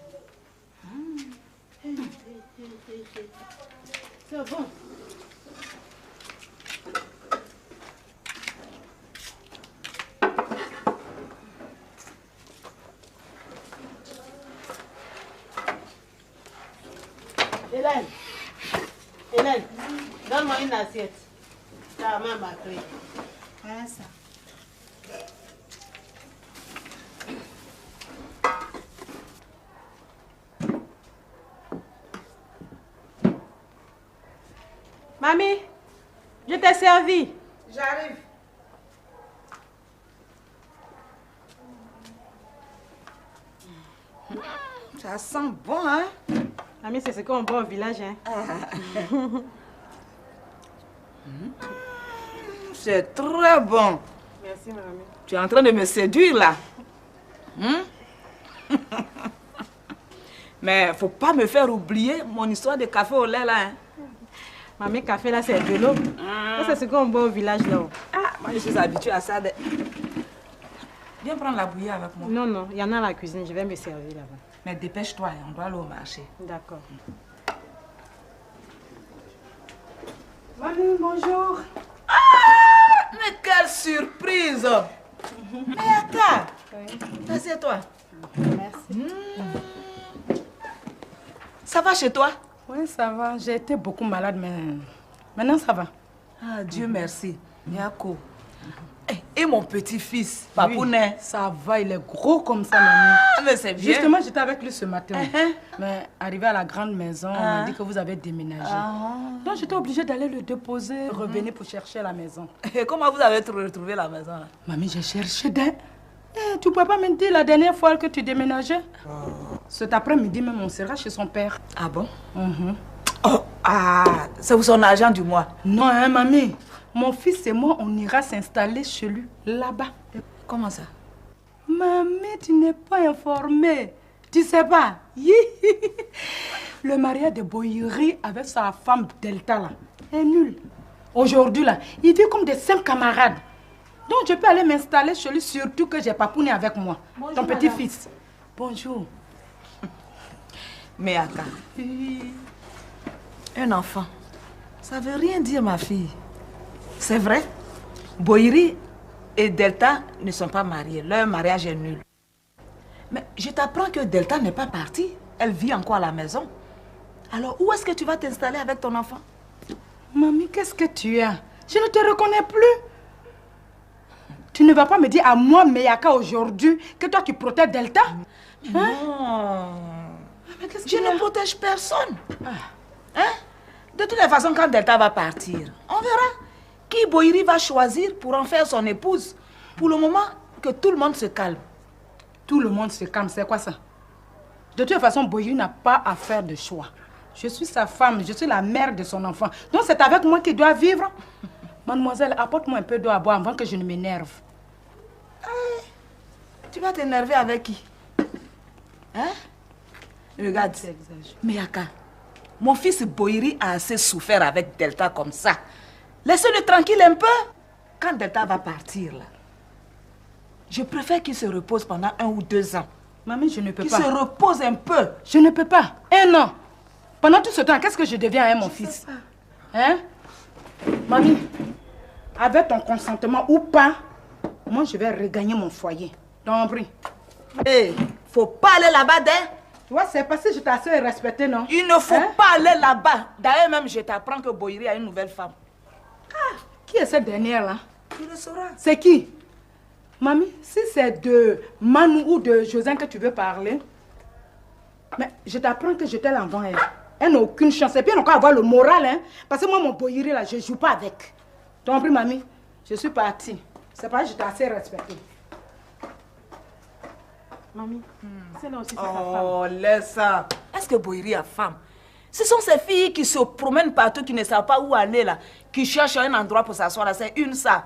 C'est bon. Hélène, donne-moi une assiette. Ta main m'a pris. Voilà ça. Mamie, je t'ai servi. J'arrive. Ça sent bon, hein? Mamie, c'est ce qu'on boit au village, hein? C'est très bon. Merci, mamie. Tu es en train de me séduire, là. Mais faut pas me faire oublier mon histoire de café au lait, là. Hein? Mamie, café, là, c'est de l'eau. C'est ce qu'on boit au village, là. Ah, moi, je suis habituée à ça. Viens prendre la bouillie avec moi. Non, non, il y en a à la cuisine. Je vais me servir là-bas. Mais dépêche-toi, on doit aller au marché. D'accord. Mamie, bonjour. Ah, mais quelle surprise! Mais attends, assieds-toi. Merci. Ça va chez toi? Oui, ça va. J'ai été beaucoup malade, mais maintenant ça va. Ah, Dieu merci. Yako. Et mon petit-fils, Papounet? Oui, ça va, il est gros comme ça, mamie. Ah, mais c'est bien. Justement, j'étais avec lui ce matin. Mais arrivé à la grande maison, on m'a dit que vous avez déménagé. Donc j'étais obligée d'aller le déposer, revenir pour chercher la maison. Et comment vous avez retrouvé la maison là? Mamie, j'ai cherché tu ne pouvais pas me dire la dernière fois que tu déménageais? Cet après-midi même, on sera chez son père. Ah bon? Oh, c'est pour son argent du mois? Non, hein, mamie. Mon fils et moi, on ira s'installer chez lui, là-bas. Comment ça? Mamie, tu n'es pas informée. Tu sais pas? Le mariage de Boyeri avec sa femme Delta, là, est nul. Aujourd'hui, là, il vit comme des 5 camarades. Donc, je peux aller m'installer chez lui, surtout que j'ai Papouné avec moi. Bonjour, ton petit-fils. Bonjour. Mais attends. Un enfant, ça veut rien dire, ma fille. C'est vrai. Boyeri et Delta ne sont pas mariés. Leur mariage est nul. Mais je t'apprends que Delta n'est pas partie. Elle vit encore à la maison. Alors, où est-ce que tu vas t'installer avec ton enfant? Mamie, qu'est-ce que tu as? Je ne te reconnais plus. Tu ne vas pas me dire à moi, Meyaka, aujourd'hui, que toi, tu protèges Delta? Non. Je ne protège personne. Hein? De toutes les façons, quand Delta va partir, on verra qui Boyeri va choisir pour en faire son épouse. Pour le moment, que tout le monde se calme. Tout le monde se calme, c'est quoi ça? De toute façon, Boyeri n'a pas à faire de choix. Je suis sa femme, je suis la mère de son enfant. Donc c'est avec moi qu'il doit vivre. Mademoiselle, apporte-moi un peu d'eau à boire avant que je ne m'énerve. Tu vas t'énerver avec qui? Hein? Regarde, Meyaka, mon fils Boyeri a assez souffert avec Delta comme ça. Laissez-le tranquille un peu. Quand Delta va partir, là, je préfère qu'il se repose pendant 1 ou 2 ans. Mamie, je ne peux pas. Qu'il se repose un peu. Je ne peux pas. 1 an. Pendant tout ce temps, qu'est-ce que je deviens, mon fils? Hein? Mamie, avec ton consentement ou pas, moi, je vais regagner mon foyer. Donc, prie. Hé, faut pas aller là-bas, Tu vois, c'est parce que je t'ai assez respecté, non? Il ne faut pas aller là-bas. D'ailleurs, même, je t'apprends que Boyeri a une nouvelle femme. Qui est cette dernière-là? Tu le sauras. C'est qui? Mamie, si c'est de Manu ou de Josin que tu veux parler, mais je t'apprends que je t'ai l'envant elle. Elle n'a aucune chance. Et puis elle n'a qu'à avoir le moral, hein. Parce que moi, mon Boyeri, là, je ne joue pas avec. Tu as compris, mamie? Je suis partie. C'est pas que je t'ai assez respecté. Mamie, c'est là aussi sa femme. Oh, laisse ça. Est-ce que Boyeri a femme? Ce sont ces filles qui se promènent partout, qui ne savent pas où aller, là. Qui cherchent un endroit pour s'asseoir, là. C'est une, ça.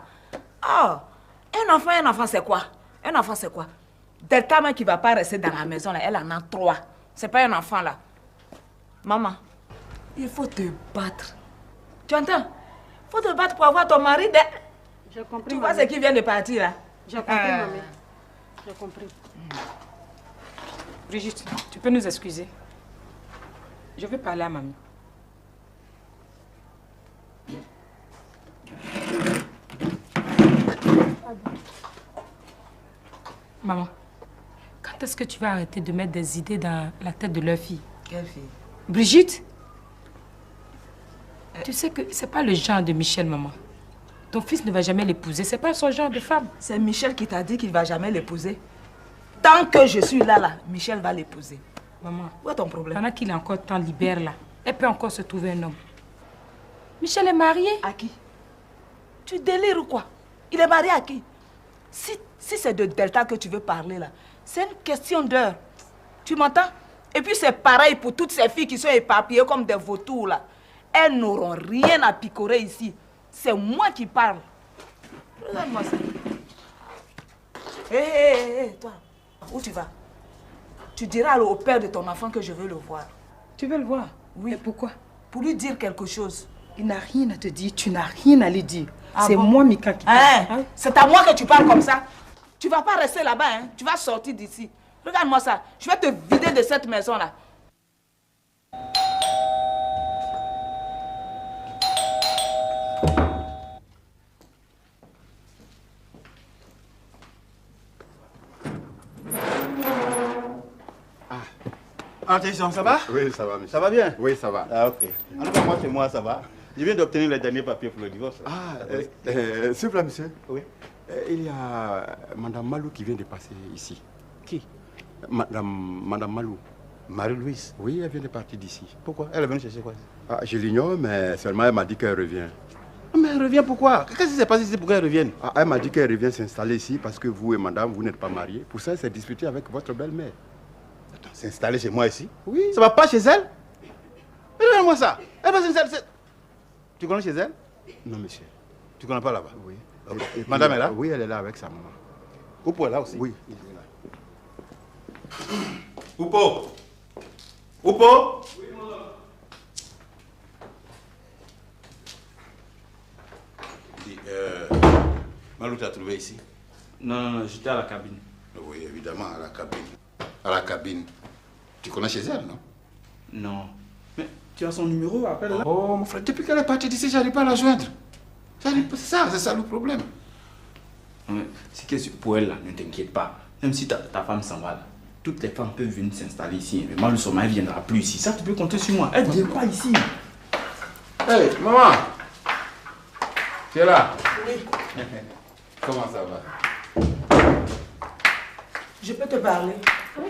Oh, un enfant, c'est quoi? Un enfant, c'est quoi? Delta, qui ne va pas rester dans la maison, là, elle en a 3. C'est pas un enfant, là. Maman, il faut te battre. Tu entends? Il faut te battre pour avoir ton mari. J'ai compris. Tu vois ce qui vient de partir, là? J'ai compris, mamie. J'ai compris. Brigitte, tu peux nous excuser. Je vais parler à mamie. Maman, quand est-ce que tu vas arrêter de mettre des idées dans la tête de leur fille? Quelle fille? Brigitte? Tu sais que c'est pas le genre de Michel, maman. Ton fils ne va jamais l'épouser. C'est pas son genre de femme. C'est Michel qui t'a dit qu'il va jamais l'épouser. Tant que je suis là, Michel va l'épouser. Maman, où est ton problème? Pendant qu'il est encore temps libère là, elle peut encore se trouver un homme. Michel est marié. À qui? Tu délires ou quoi? Il est marié à qui? Si c'est de Delta que tu veux parler là, c'est une question d'heure. Tu m'entends? Et puis c'est pareil pour toutes ces filles qui sont éparpillées comme des vautours là. Elles n'auront rien à picorer ici. C'est moi qui parle. Regarde-moi ça. Hé, toi, où tu vas? Tu diras au père de ton enfant que je veux le voir. Tu veux le voir? Oui. Et pourquoi? Pour lui dire quelque chose. Il n'a rien à te dire, tu n'as rien à lui dire. Ah c'est bon? moi, Mika, qui parle. C'est à moi que tu parles comme ça. Tu vas pas rester là-bas, hein? Tu vas sortir d'ici. Regarde-moi ça. Je vais te vider de cette maison-là. Attention, ça va? Oui, ça va, monsieur. Ça va bien? Oui, ça va. Ah, ok. En tout cas, moi, c'est moi, ça va. Je viens d'obtenir les derniers papiers pour le divorce. Ah, s'il vous plaît, monsieur. Oui. Il y a Madame Malou qui vient de passer ici. Qui? Madame Malou. Marie-Louise? Oui, elle vient de partir d'ici. Pourquoi? Elle est venue chercher quoi? Ah, je l'ignore, mais seulement elle m'a dit qu'elle revient. Mais elle revient pourquoi? Qu'est-ce qui s'est passé ici pour qu'elle revienne? Ah, elle m'a dit qu'elle revient s'installer ici parce que vous et madame, vous n'êtes pas mariés. Pour ça, elle s'est disputée avec votre belle-mère. Attends, s'installer chez moi ici? Oui. Ça va pas chez elle? Regarde-moi ça. Elle va s'installer. Tu connais chez elle? Non, monsieur. Tu connais pas là-bas? Oui. Okay. Et puis, madame est là? Oui, elle est là avec sa maman. Oupo est là aussi? Oui, il est là. Oupo! Oupo! Oui, madame. Malou t'a trouvé ici? Non, j'étais à la cabine. Oui, évidemment, à la cabine. À la cabine. Tu connais chez elle, non? Non. Mais tu as son numéro, appelle-la. Oh, mon frère, depuis qu'elle est partie d'ici, j'arrive pas à la joindre. C'est ça le problème. C'est que pour elle, là, ne t'inquiète pas. Même si ta femme s'en va, là, toutes les femmes peuvent venir s'installer ici. Mais Malou Soma, elle ne viendra plus ici. Ça, tu peux compter sur moi. Elle ne vient pas ici. Hey, maman! Tu es là? Oui. Comment ça va? Je peux te parler? Oui.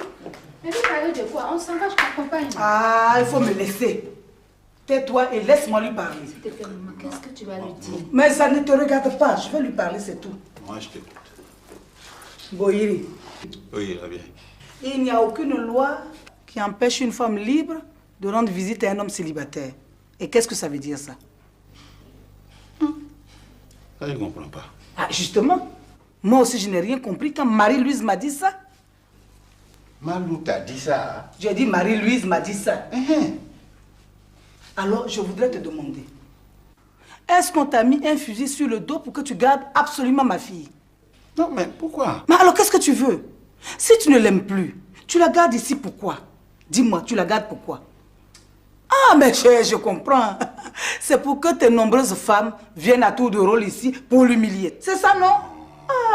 Mais vous parlez de quoi? On s'en va, je t'accompagne. Ah, il faut me laisser. Tais-toi et laisse-moi lui parler. S'il te plaît, maman, qu'est-ce que tu vas lui dire? Mais ça ne te regarde pas. Je vais lui parler, c'est tout. Moi, je t'écoute. Boïri. Oui, elle vient. Il n'y a aucune loi qui empêche une femme libre de rendre visite à un homme célibataire. Et qu'est-ce que ça veut dire, ça? Ça, je ne comprends pas. Ah, justement. Moi aussi, je n'ai rien compris quand Marie-Louise m'a dit ça. Malou t'a dit ça? Hein? J'ai dit Marie-Louise m'a dit ça. Alors, je voudrais te demander. Est-ce qu'on t'a mis un fusil sur le dos pour que tu gardes absolument ma fille? Non, mais pourquoi? Mais alors, qu'est-ce que tu veux? Si tu ne l'aimes plus, tu la gardes ici pourquoi? Dis-moi, tu la gardes pourquoi? Ah, mais je comprends. C'est pour que tes nombreuses femmes viennent à tour de rôle ici pour l'humilier. C'est ça, non?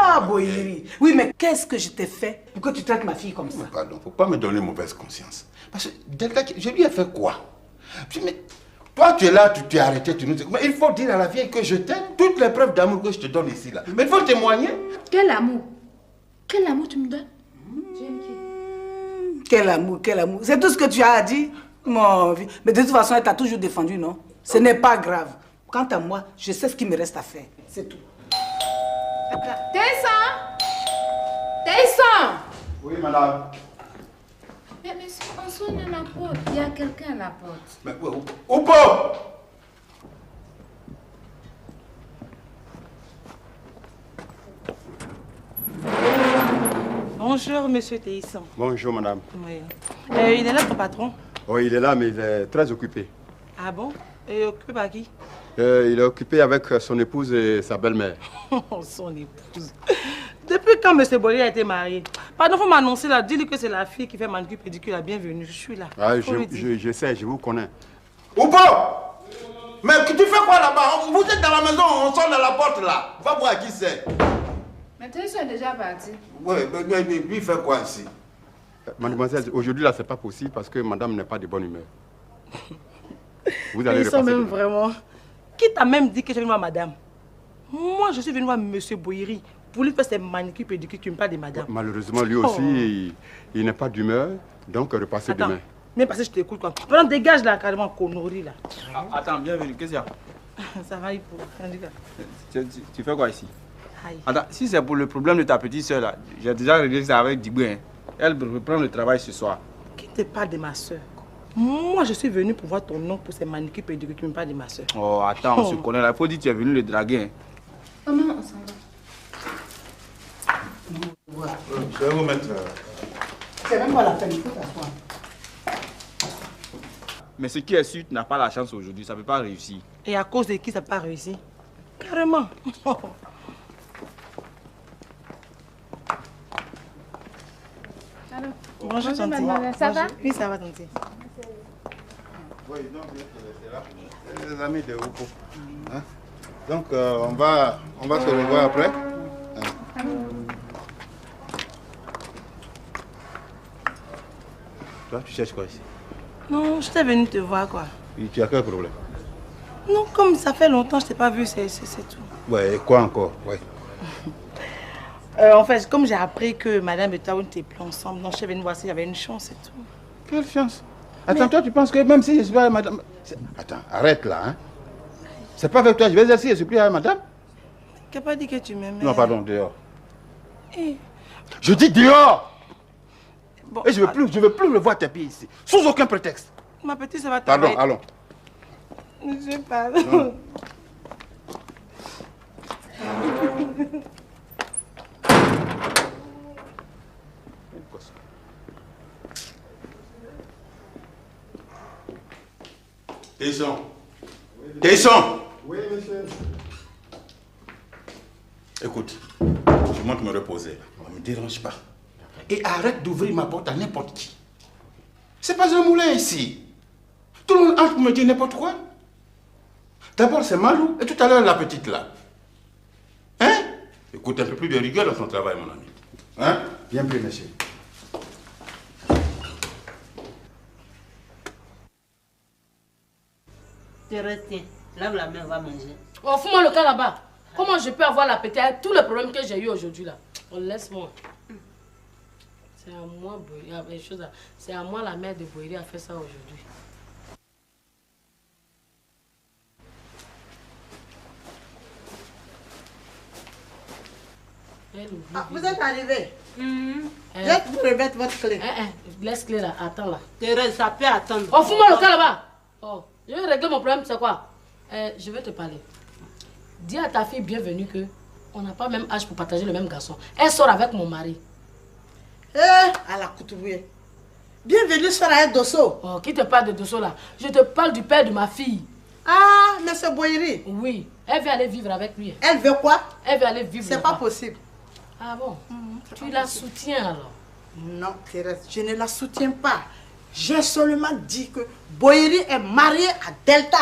Ah, Boïri. Oui, mais qu'est-ce que je t'ai fait pour que tu traites ma fille comme ça? Mais pardon, faut pas me donner mauvaise conscience. Parce que Delta, je lui ai fait quoi? Mais toi, tu es là, tu t'es arrêté, tu nous dis... Mais il faut dire à la vieille que je t'aime, toutes les preuves d'amour que je te donne ici, là. Mais il faut témoigner. Quel amour? Quel amour tu me donnes? Quel amour, quel amour. C'est tout ce que tu as à dire, mon vie. Mais de toute façon, elle t'a toujours défendu, non? Ce n'est pas grave. Quant à moi, je sais ce qu'il me reste à faire. C'est tout. Tesson! Tesson! Oui, madame. Mais on sonne à la porte. Il y a quelqu'un à la porte. Mais Oupo! Bonjour, monsieur Théisson. Bonjour, madame. Oui. Il est là, ton patron? Oui, il est là, mais il est très occupé. Ah bon? Et occupé par qui? Il est occupé avec son épouse et sa belle-mère. Son épouse. Depuis quand M. Boyer a été marié? Pardon, faut m'annoncer là. Dis-lui que c'est la fille qui fait manucure pédicure. La bienvenue. Je suis là. Ah, je sais, je vous connais. Oupo! Mais tu fais quoi là-bas? Vous êtes dans la maison, on sort de la porte là. Va voir qui c'est. Mais tes soeurs sont déjà partis. Oui, mais lui fait quoi ici? Mademoiselle, aujourd'hui là, c'est pas possible parce que madame n'est pas de bonne humeur. Vous allez Ils sont repasser même demain. vraiment... Qui t'a même dit que je vais voir madame? Moi, je suis venu voir M. Boyeri pour lui faire ses manicures pédicures. Tu me parles de madame. Malheureusement, lui aussi, il n'est pas d'humeur, donc repassez Attends, demain. même parce que je t'écoute quoi. Pendant dégage là, carrément, connerie là. Attends, bienvenue, qu'est-ce qu'il y a? Ça va, il faut. Tu fais quoi ici? Aïe. Attends, si c'est pour le problème de ta petite soeur là, j'ai déjà réglé ça avec Diboué. Hein. Elle reprend le travail ce soir. Qui te parle de ma soeur? Moi, je suis venu pour voir ton nom pour ces manicures pédicures. Tu me parles de ma soeur. Oh, attends, on se connaît là. Il faut dire que tu es venu le draguer. Hein. Comment on s'en va? Je vais vous mettre... C'est même pas la peine, il faut t'asseoir. Mais ce qui est sûr, tu n'as pas la chance aujourd'hui. Ça ne peut pas réussir. Et à cause de qui ça n'a pas réussi? Carrément. Alors, Bonjour, Tanti. mademoiselle. Ça va? Oui, ça va, Tanti. Oui, donc, c'est là. C'est les amis de Oupo. Hein? Donc, on va se revoir après. Hein? Toi, tu cherches quoi ici? Non, je t'ai venu te voir, quoi. Et tu as quel problème? Non, comme ça fait longtemps que je t'ai pas vu, c'est tout. Ouais, et quoi encore? Ouais. En fait, comme j'ai appris que Madame et toi, on n'était plus ensemble, donc je suis venue voir s'il y avait une chance et tout. Quelle chance? Attends, toi, tu penses que même si je suis pas madame... Attends, arrête là, hein. C'est pas avec toi, je vais dire si je suis plus avec madame. Tu n'as pas dit que tu m'aimais. Non, pardon, dehors. Eh, Je dis dehors! bon, Et je veux plus le voir tes pieds ici, sous aucun prétexte. ma petite, ça va Pardon, travailler. allons. Je parle. Tesson. Tesson. Oui, monsieur. Écoute, je monte me reposer. Ne me dérange pas. Et arrête d'ouvrir ma porte à n'importe qui. C'est pas un moulin ici. Tout le monde entre pour me dire n'importe quoi. D'abord c'est Malou et tout à l'heure la petite là. Hein? Écoute, un peu plus de rigueur dans ton travail, mon ami. Hein? Bien pris, monsieur. Thérèse, tiens, lave la main, on va manger. Oh, fous-moi le cas là-bas. Comment je peux avoir l'appétit avec tous les problèmes que j'ai eu aujourd'hui là? Oh, laisse-moi. C'est à moi, c'est à moi la mère de Boyeri a fait ça aujourd'hui. Ah, vous êtes arrivé. Laisse vous remettre votre clé. Laisse clé là, attends là. Thérèse, ça peut attendre. Oh, fous-moi le cas là-bas. Oh, je vais régler mon problème, c'est quoi? Je vais te parler. Dis à ta fille bienvenue que on n'a pas même âge pour partager le même garçon. Elle sort avec mon mari. À la couturière. Bienvenue sur la Dosso. Oh, qui te parle de Dosso là? Je te parle du père de ma fille. Ah, monsieur Boyeri. Oui, elle veut aller vivre avec lui. Elle veut quoi? Elle veut aller vivre. C'est pas possible. Ah bon? Tu la soutiens alors? Non, Thérèse, je ne la soutiens pas. J'ai seulement dit que Boyeri est marié à Delta.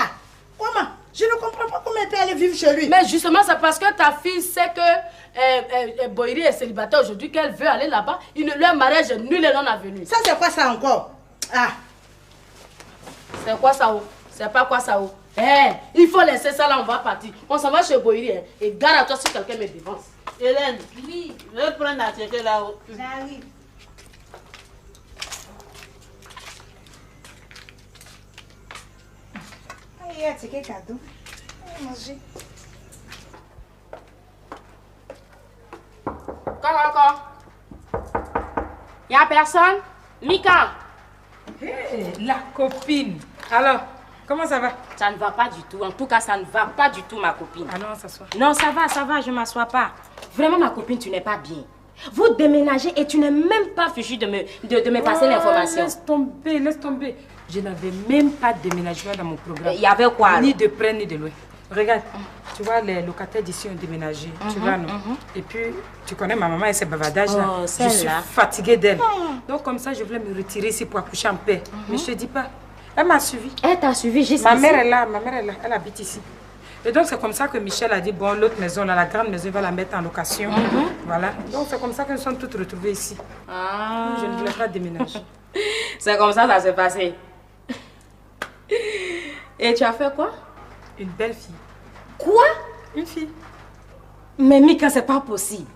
Comment? Je ne comprends pas comment elle peut aller vivre chez lui. Mais justement, c'est parce que ta fille sait que Boyeri est célibataire aujourd'hui qu'elle veut aller là-bas. Leur mariage est nul et non avenu. Ça, c'est quoi ça encore? Ah. C'est quoi ça? C'est pas quoi ça? Il faut laisser ça là, on va partir. On s'en va chez Boyeri et garde à toi si quelqu'un me dévance. Hélène, oui, je vais prendre la tête là-haut. J'arrive. Allez, c'est quel cadeau? Allez, manger. Encore. Y'a personne? Mika. La copine. Alors, comment ça va? Ça ne va pas du tout. En tout cas, ça ne va pas du tout, ma copine. Ah non, on s'assoit. Non, ça va, je m'assois pas. Vraiment, ma copine, tu n'es pas bien. Vous déménagez et tu n'es même pas fichu de me passer l'information. Laisse tomber. Je n'avais même pas de déménagement dans mon programme. Il y avait quoi alors? Ni de près ni de loin. Regarde, tu vois, les locataires d'ici ont déménagé. Tu vois, non? Et puis, tu connais ma maman et ses bavardages là. Je suis fatiguée d'elle. Donc, comme ça, je voulais me retirer ici pour accoucher en paix. Mais je te dis pas. Elle m'a suivi. Elle t'a suivi juste Ma ici? mère est là, elle habite ici. Et donc, c'est comme ça que Michel a dit, bon, l'autre maison, là, la grande maison, il va la mettre en location. Voilà. Donc, c'est comme ça que nous sommes toutes retrouvées ici. Je ne voulais pas déménager. C'est comme ça s'est passé. Et tu as fait quoi? Une belle fille. Quoi? Une fille. Mais Mika, c'est pas possible.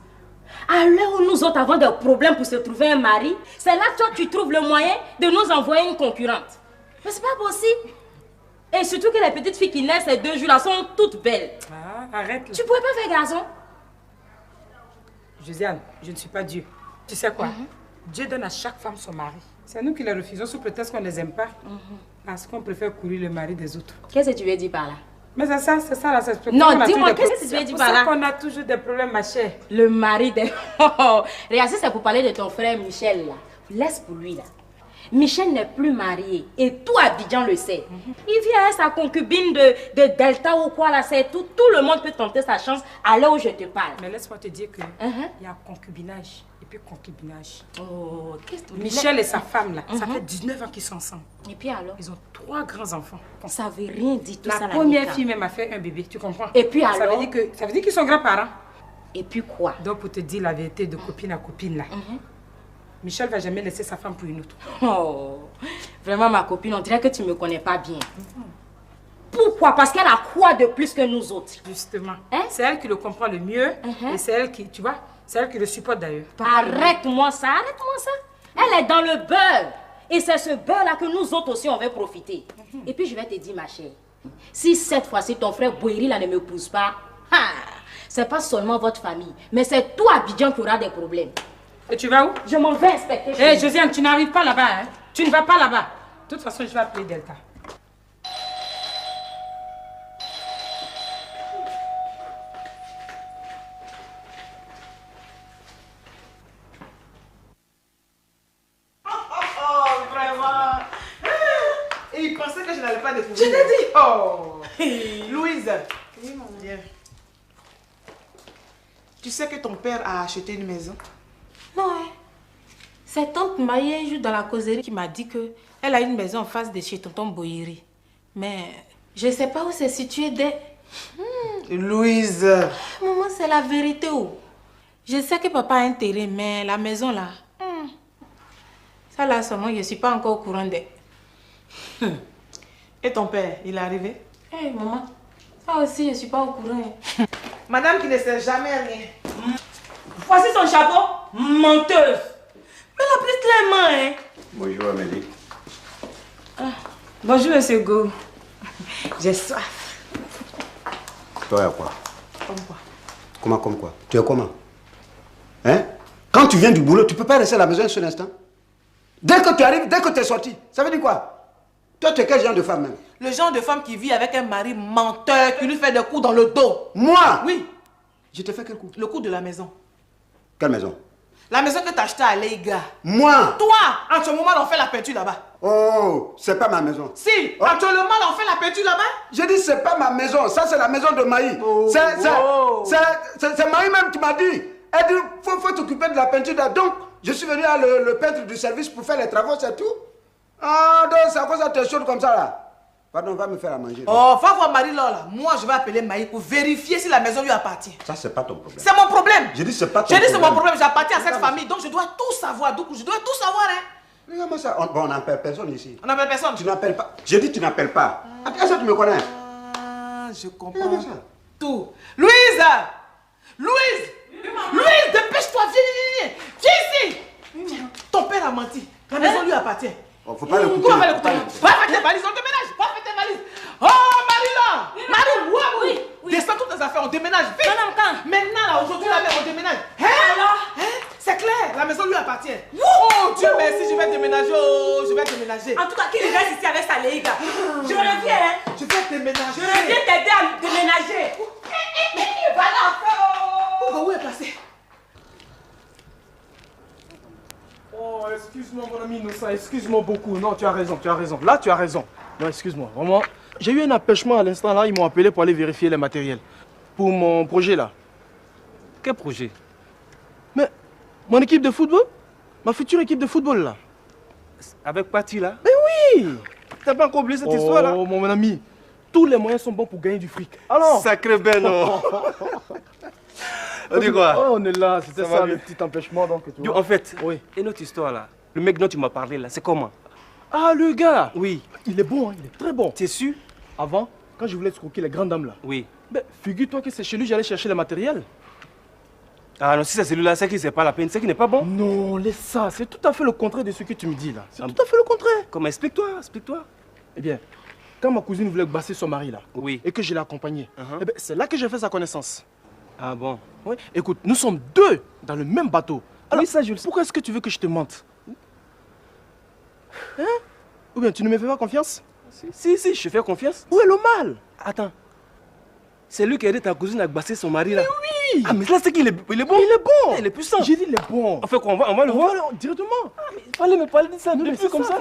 À l'heure où nous autres avons des problèmes pour se trouver un mari, c'est là que toi, tu trouves le moyen de nous envoyer une concurrente. Mais c'est pas possible. Et surtout que les petites filles qui naissent ces 2 jours-là sont toutes belles. Arrête. Tu pourrais pas faire garçon? Josiane, je ne suis pas Dieu. Tu sais quoi? Dieu donne à chaque femme son mari. C'est nous qui les refusons sous prétexte qu'on ne les aime pas. Parce qu'on préfère courir le mari des autres. Qu'est-ce que tu veux dire par là? Mais c'est ça là. Non, dis-moi, qu'est-ce que tu veux dire par là? C'est pour ça qu'on a toujours des problèmes, ma chère. Le mari des... Regarde, si c'est pour parler de ton frère Michel, là, laisse pour lui, là. Michel n'est plus marié et tout Abidjan le sait. Il vit avec sa concubine de Delta ou quoi là, c'est tout. Tout le monde peut tenter sa chance à l'heure où je te parle. Mais laisse-moi te dire que il y a concubinage et puis concubinage. Oh, qu'est-ce que tu... Michel et sa femme là, ça fait 19 ans qu'ils sont ensemble. Et puis alors? Ils ont 3 grands enfants. Ça veut rien dire tout ça. La première fille même a fait un bébé, tu comprends? Et puis alors? Ça veut dire qu'ils sont grands-parents. Et puis quoi? Donc pour te dire la vérité de copine à copine là. Michel va jamais laisser sa femme pour une autre. Oh, vraiment ma copine, on dirait que tu me connais pas bien. Pourquoi? Parce qu'elle a quoi de plus que nous autres? Justement. C'est elle qui le comprend le mieux et c'est elle qui, tu vois, c'est elle qui le supporte d'ailleurs. Arrête-moi ça, arrête-moi ça. Elle est dans le beurre. Et c'est ce beurre-là que nous autres aussi on veut profiter. Et puis je vais te dire ma chère, si cette fois-ci ton frère Boiri là ne me pousse pas, c'est pas seulement votre famille, mais c'est tout Abidjan qui aura des problèmes. Et tu vas où? Je m'en vais inspecter. Hé, Josiane, tu n'arrives pas là-bas, hein? Tu ne vas pas là-bas. De toute façon, je vais appeler Delta. Oh, vraiment. Et il pensait que je n'allais pas découvrir. Je t'ai dit. Oh. Louise. Oui, mon Dieu. Tu sais que ton père a acheté une maison? Non, hein. C'est tante Maïe un jour dans la causerie qui m'a dit qu'elle a une maison en face de chez tonton Boyeri. Mais je ne sais pas où c'est situé dès... Louise. Maman, c'est la vérité où? Je sais que papa a un terrain, mais la maison là... Ça là seulement, je ne suis pas encore au courant de... Et ton père, il est arrivé? Hé, maman, ça aussi, je ne suis pas au courant. Madame qui ne sait jamais rien. Voici son chapeau, menteuse. Mais la plus clairement, hein. Bonjour Amélie. Bonjour monsieur Go. J'ai soif. Toi, y'a quoi? Comme quoi? Comment, comme quoi? Tu es comment? Hein? Quand tu viens du boulot, tu peux pas rester à la maison un seul instant? Dès que tu arrives, dès que tu es sorti, ça veut dire quoi? Toi, tu es quel genre de femme même? Le genre de femme qui vit avec un mari menteur, qui lui fait des coups dans le dos. Moi? Oui. Je t'ai fait quel coup? Le coup de la maison. Quelle maison? La maison que tu as achetée à Leiga. Moi? Toi, en ce moment, on fait la peinture là-bas. Oh, c'est pas ma maison. Si, actuellement, on fait la peinture là-bas. Je dis, c'est pas ma maison. Ça, c'est la maison de Maï. C'est Maï même qui m'a dit. Elle dit, faut t'occuper de la peinture là. Donc, je suis venu à le peintre du service pour faire les travaux, c'est tout. Ah, donc, c'est à cause de tes choses comme ça là. Pardon, va me faire à manger. Oh, va voir Marie-Laure là. Moi, je vais appeler Maï pour vérifier si la maison lui appartient. Ça, c'est pas ton problème. C'est mon problème. Je dis, c'est pas ton problème. Je dis, c'est mon problème. problème. J'appartiens à cette famille, donc je dois tout savoir. Donc, je dois tout savoir, hein. Regarde-moi ça. On n'appelle personne ici. On n'appelle personne. Tu n'appelles pas. J'ai dit, tu n'appelles pas. Est-ce que tu me connais? Ah, je comprends. Tout. Louise! Louise! Louise, dépêche-toi, viens, viens ici! Ton père a menti. La maison lui appartient. Oh, faut pas l'écouter. Comment va l'écouter? Va faire tes valises, on déménage. Va faire tes valises. Oh, Marie-Laure! Marie, oui. Descends toutes tes affaires, on déménage. Vite. Maintenant, là, aujourd'hui, là même, on déménage. Hein? C'est clair, la maison lui appartient. Oh, Dieu merci, je vais déménager. Oh, je vais déménager. En tout cas, qu'il reste ici avec sa Léiga. Je reviens, hein. Je vais déménager. Je reviens t'aider à déménager. Voilà, où est passé? Oh, excuse-moi mon ami Innocent, excuse-moi beaucoup. Non, tu as raison, tu as raison. Là, tu as raison. Non, excuse-moi, vraiment. J'ai eu un empêchement à l'instant là, ils m'ont appelé pour aller vérifier les matériels. Pour mon projet là. Quel projet? Mais mon équipe de football? Ma future équipe de football là. Avec Pati là? Mais oui! T'as pas encore oublié cette histoire là? Oh mon ami, tous les moyens sont bons pour gagner du fric. Alors? Sacré Beno! On dit quoi? Oh, on est là, c'était ça le petit empêchement donc. Yo, en fait, oui. Et notre histoire là, le mec dont tu m'as parlé là, c'est comment? Ah, le gars? Oui. Il est bon, hein, il est très bon. T'es sûr? Avant, quand je voulais escroquer les grandes dames là. Oui. Ben, figure-toi que c'est chez lui que j'allais chercher le matériel. Ah non, si c'est celui-là, c'est qui c'est pas la peine, c'est qui n'est pas bon? Non, laisse ça, c'est tout à fait le contraire de ce que tu me dis là. C'est tout à fait le contraire. Comment? Explique-toi, explique-toi. Eh bien, quand ma cousine voulait basser son mari là, oui, et que je l'ai accompagné, eh ben, c'est là que j'ai fait sa connaissance. Ah bon? Oui. Écoute, nous sommes deux dans le même bateau. Alors, oui, ça, je le sais. Pourquoi est-ce que tu veux que je te mente? Hein? Ou bien tu ne me fais pas confiance? Si, je fais confiance. Où est le mal? Attends. C'est lui qui a aidé ta cousine à basser son mari là. Mais oui! Ah mais là c'est qu'il est bon? Il est bon! Il est puissant. J'ai dit il est bon. En fait quoi, on va le voir directement. Ah mais il fallait me parler de ça, non, depuis comme ça.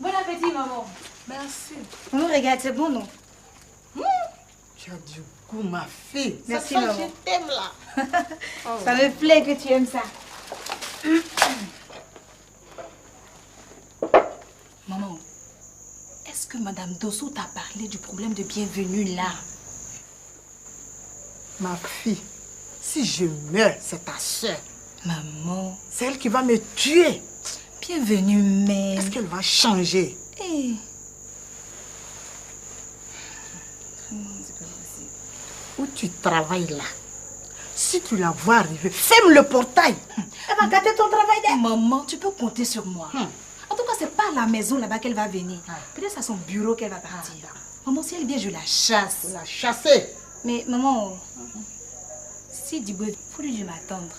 Bon appétit, maman. Merci. Maman, regarde, c'est bon, non? Tu as du goût, ma fille. Merci, ça, maman. Je t'aime, là. Ça me plaît que tu aimes ça. Maman, est-ce que Madame Dosso t'a parlé du problème de bienvenue, là? Ma fille, si je meurs, c'est ta soeur. Maman. C'est elle qui va me tuer. Bienvenue, mais... Est-ce qu'elle va changer? Hey. Où tu travailles là, si tu la vois arriver, ferme le portail. Elle va gâter ton travail. Maman, tu peux compter sur moi. En tout cas, c'est pas à la maison là-bas qu'elle va venir. Peut-être à son bureau qu'elle va partir. Maman, si elle vient, je la chasse. La chasser. Mais maman, si Dibou, il faut lui m'attendre.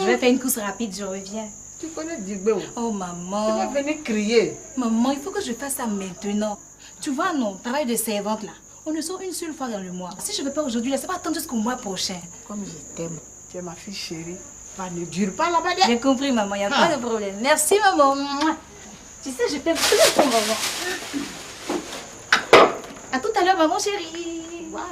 Je vais faire une course rapide, je reviens. Tu connais Dibou? Oh maman. Tu vas venir crier. Maman, il faut que je fasse ça maintenant. Tu vois, non, travail de servante là. On ne sort une seule fois dans le mois. Si je ne veux pas aujourd'hui, laisse pas attendre jusqu'au mois prochain. Comme je t'aime, tu es ma fille chérie. Ça ne dure pas là-bas. J'ai compris, maman, il n'y a pas de problème. Merci, maman. Tu sais, je t'aime plus, maman. À tout à l'heure, maman chérie. Voilà.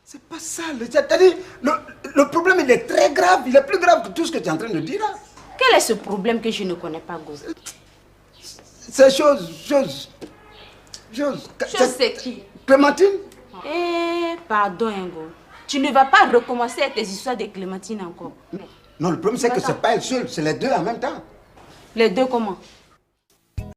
C'est pas ça. C'est-à-dire, le problème, il est très grave. Il est plus grave que tout ce que tu es en train de dire là. Quel est ce problème que je ne connais pas, Goz? C'est chose, c'est qui? Clémentine? Eh, pardon, Ngo. Tu ne vas pas recommencer tes histoires de Clémentine encore. Non, le problème, c'est que c'est pas elle seule. C'est les deux en même temps. Les deux comment?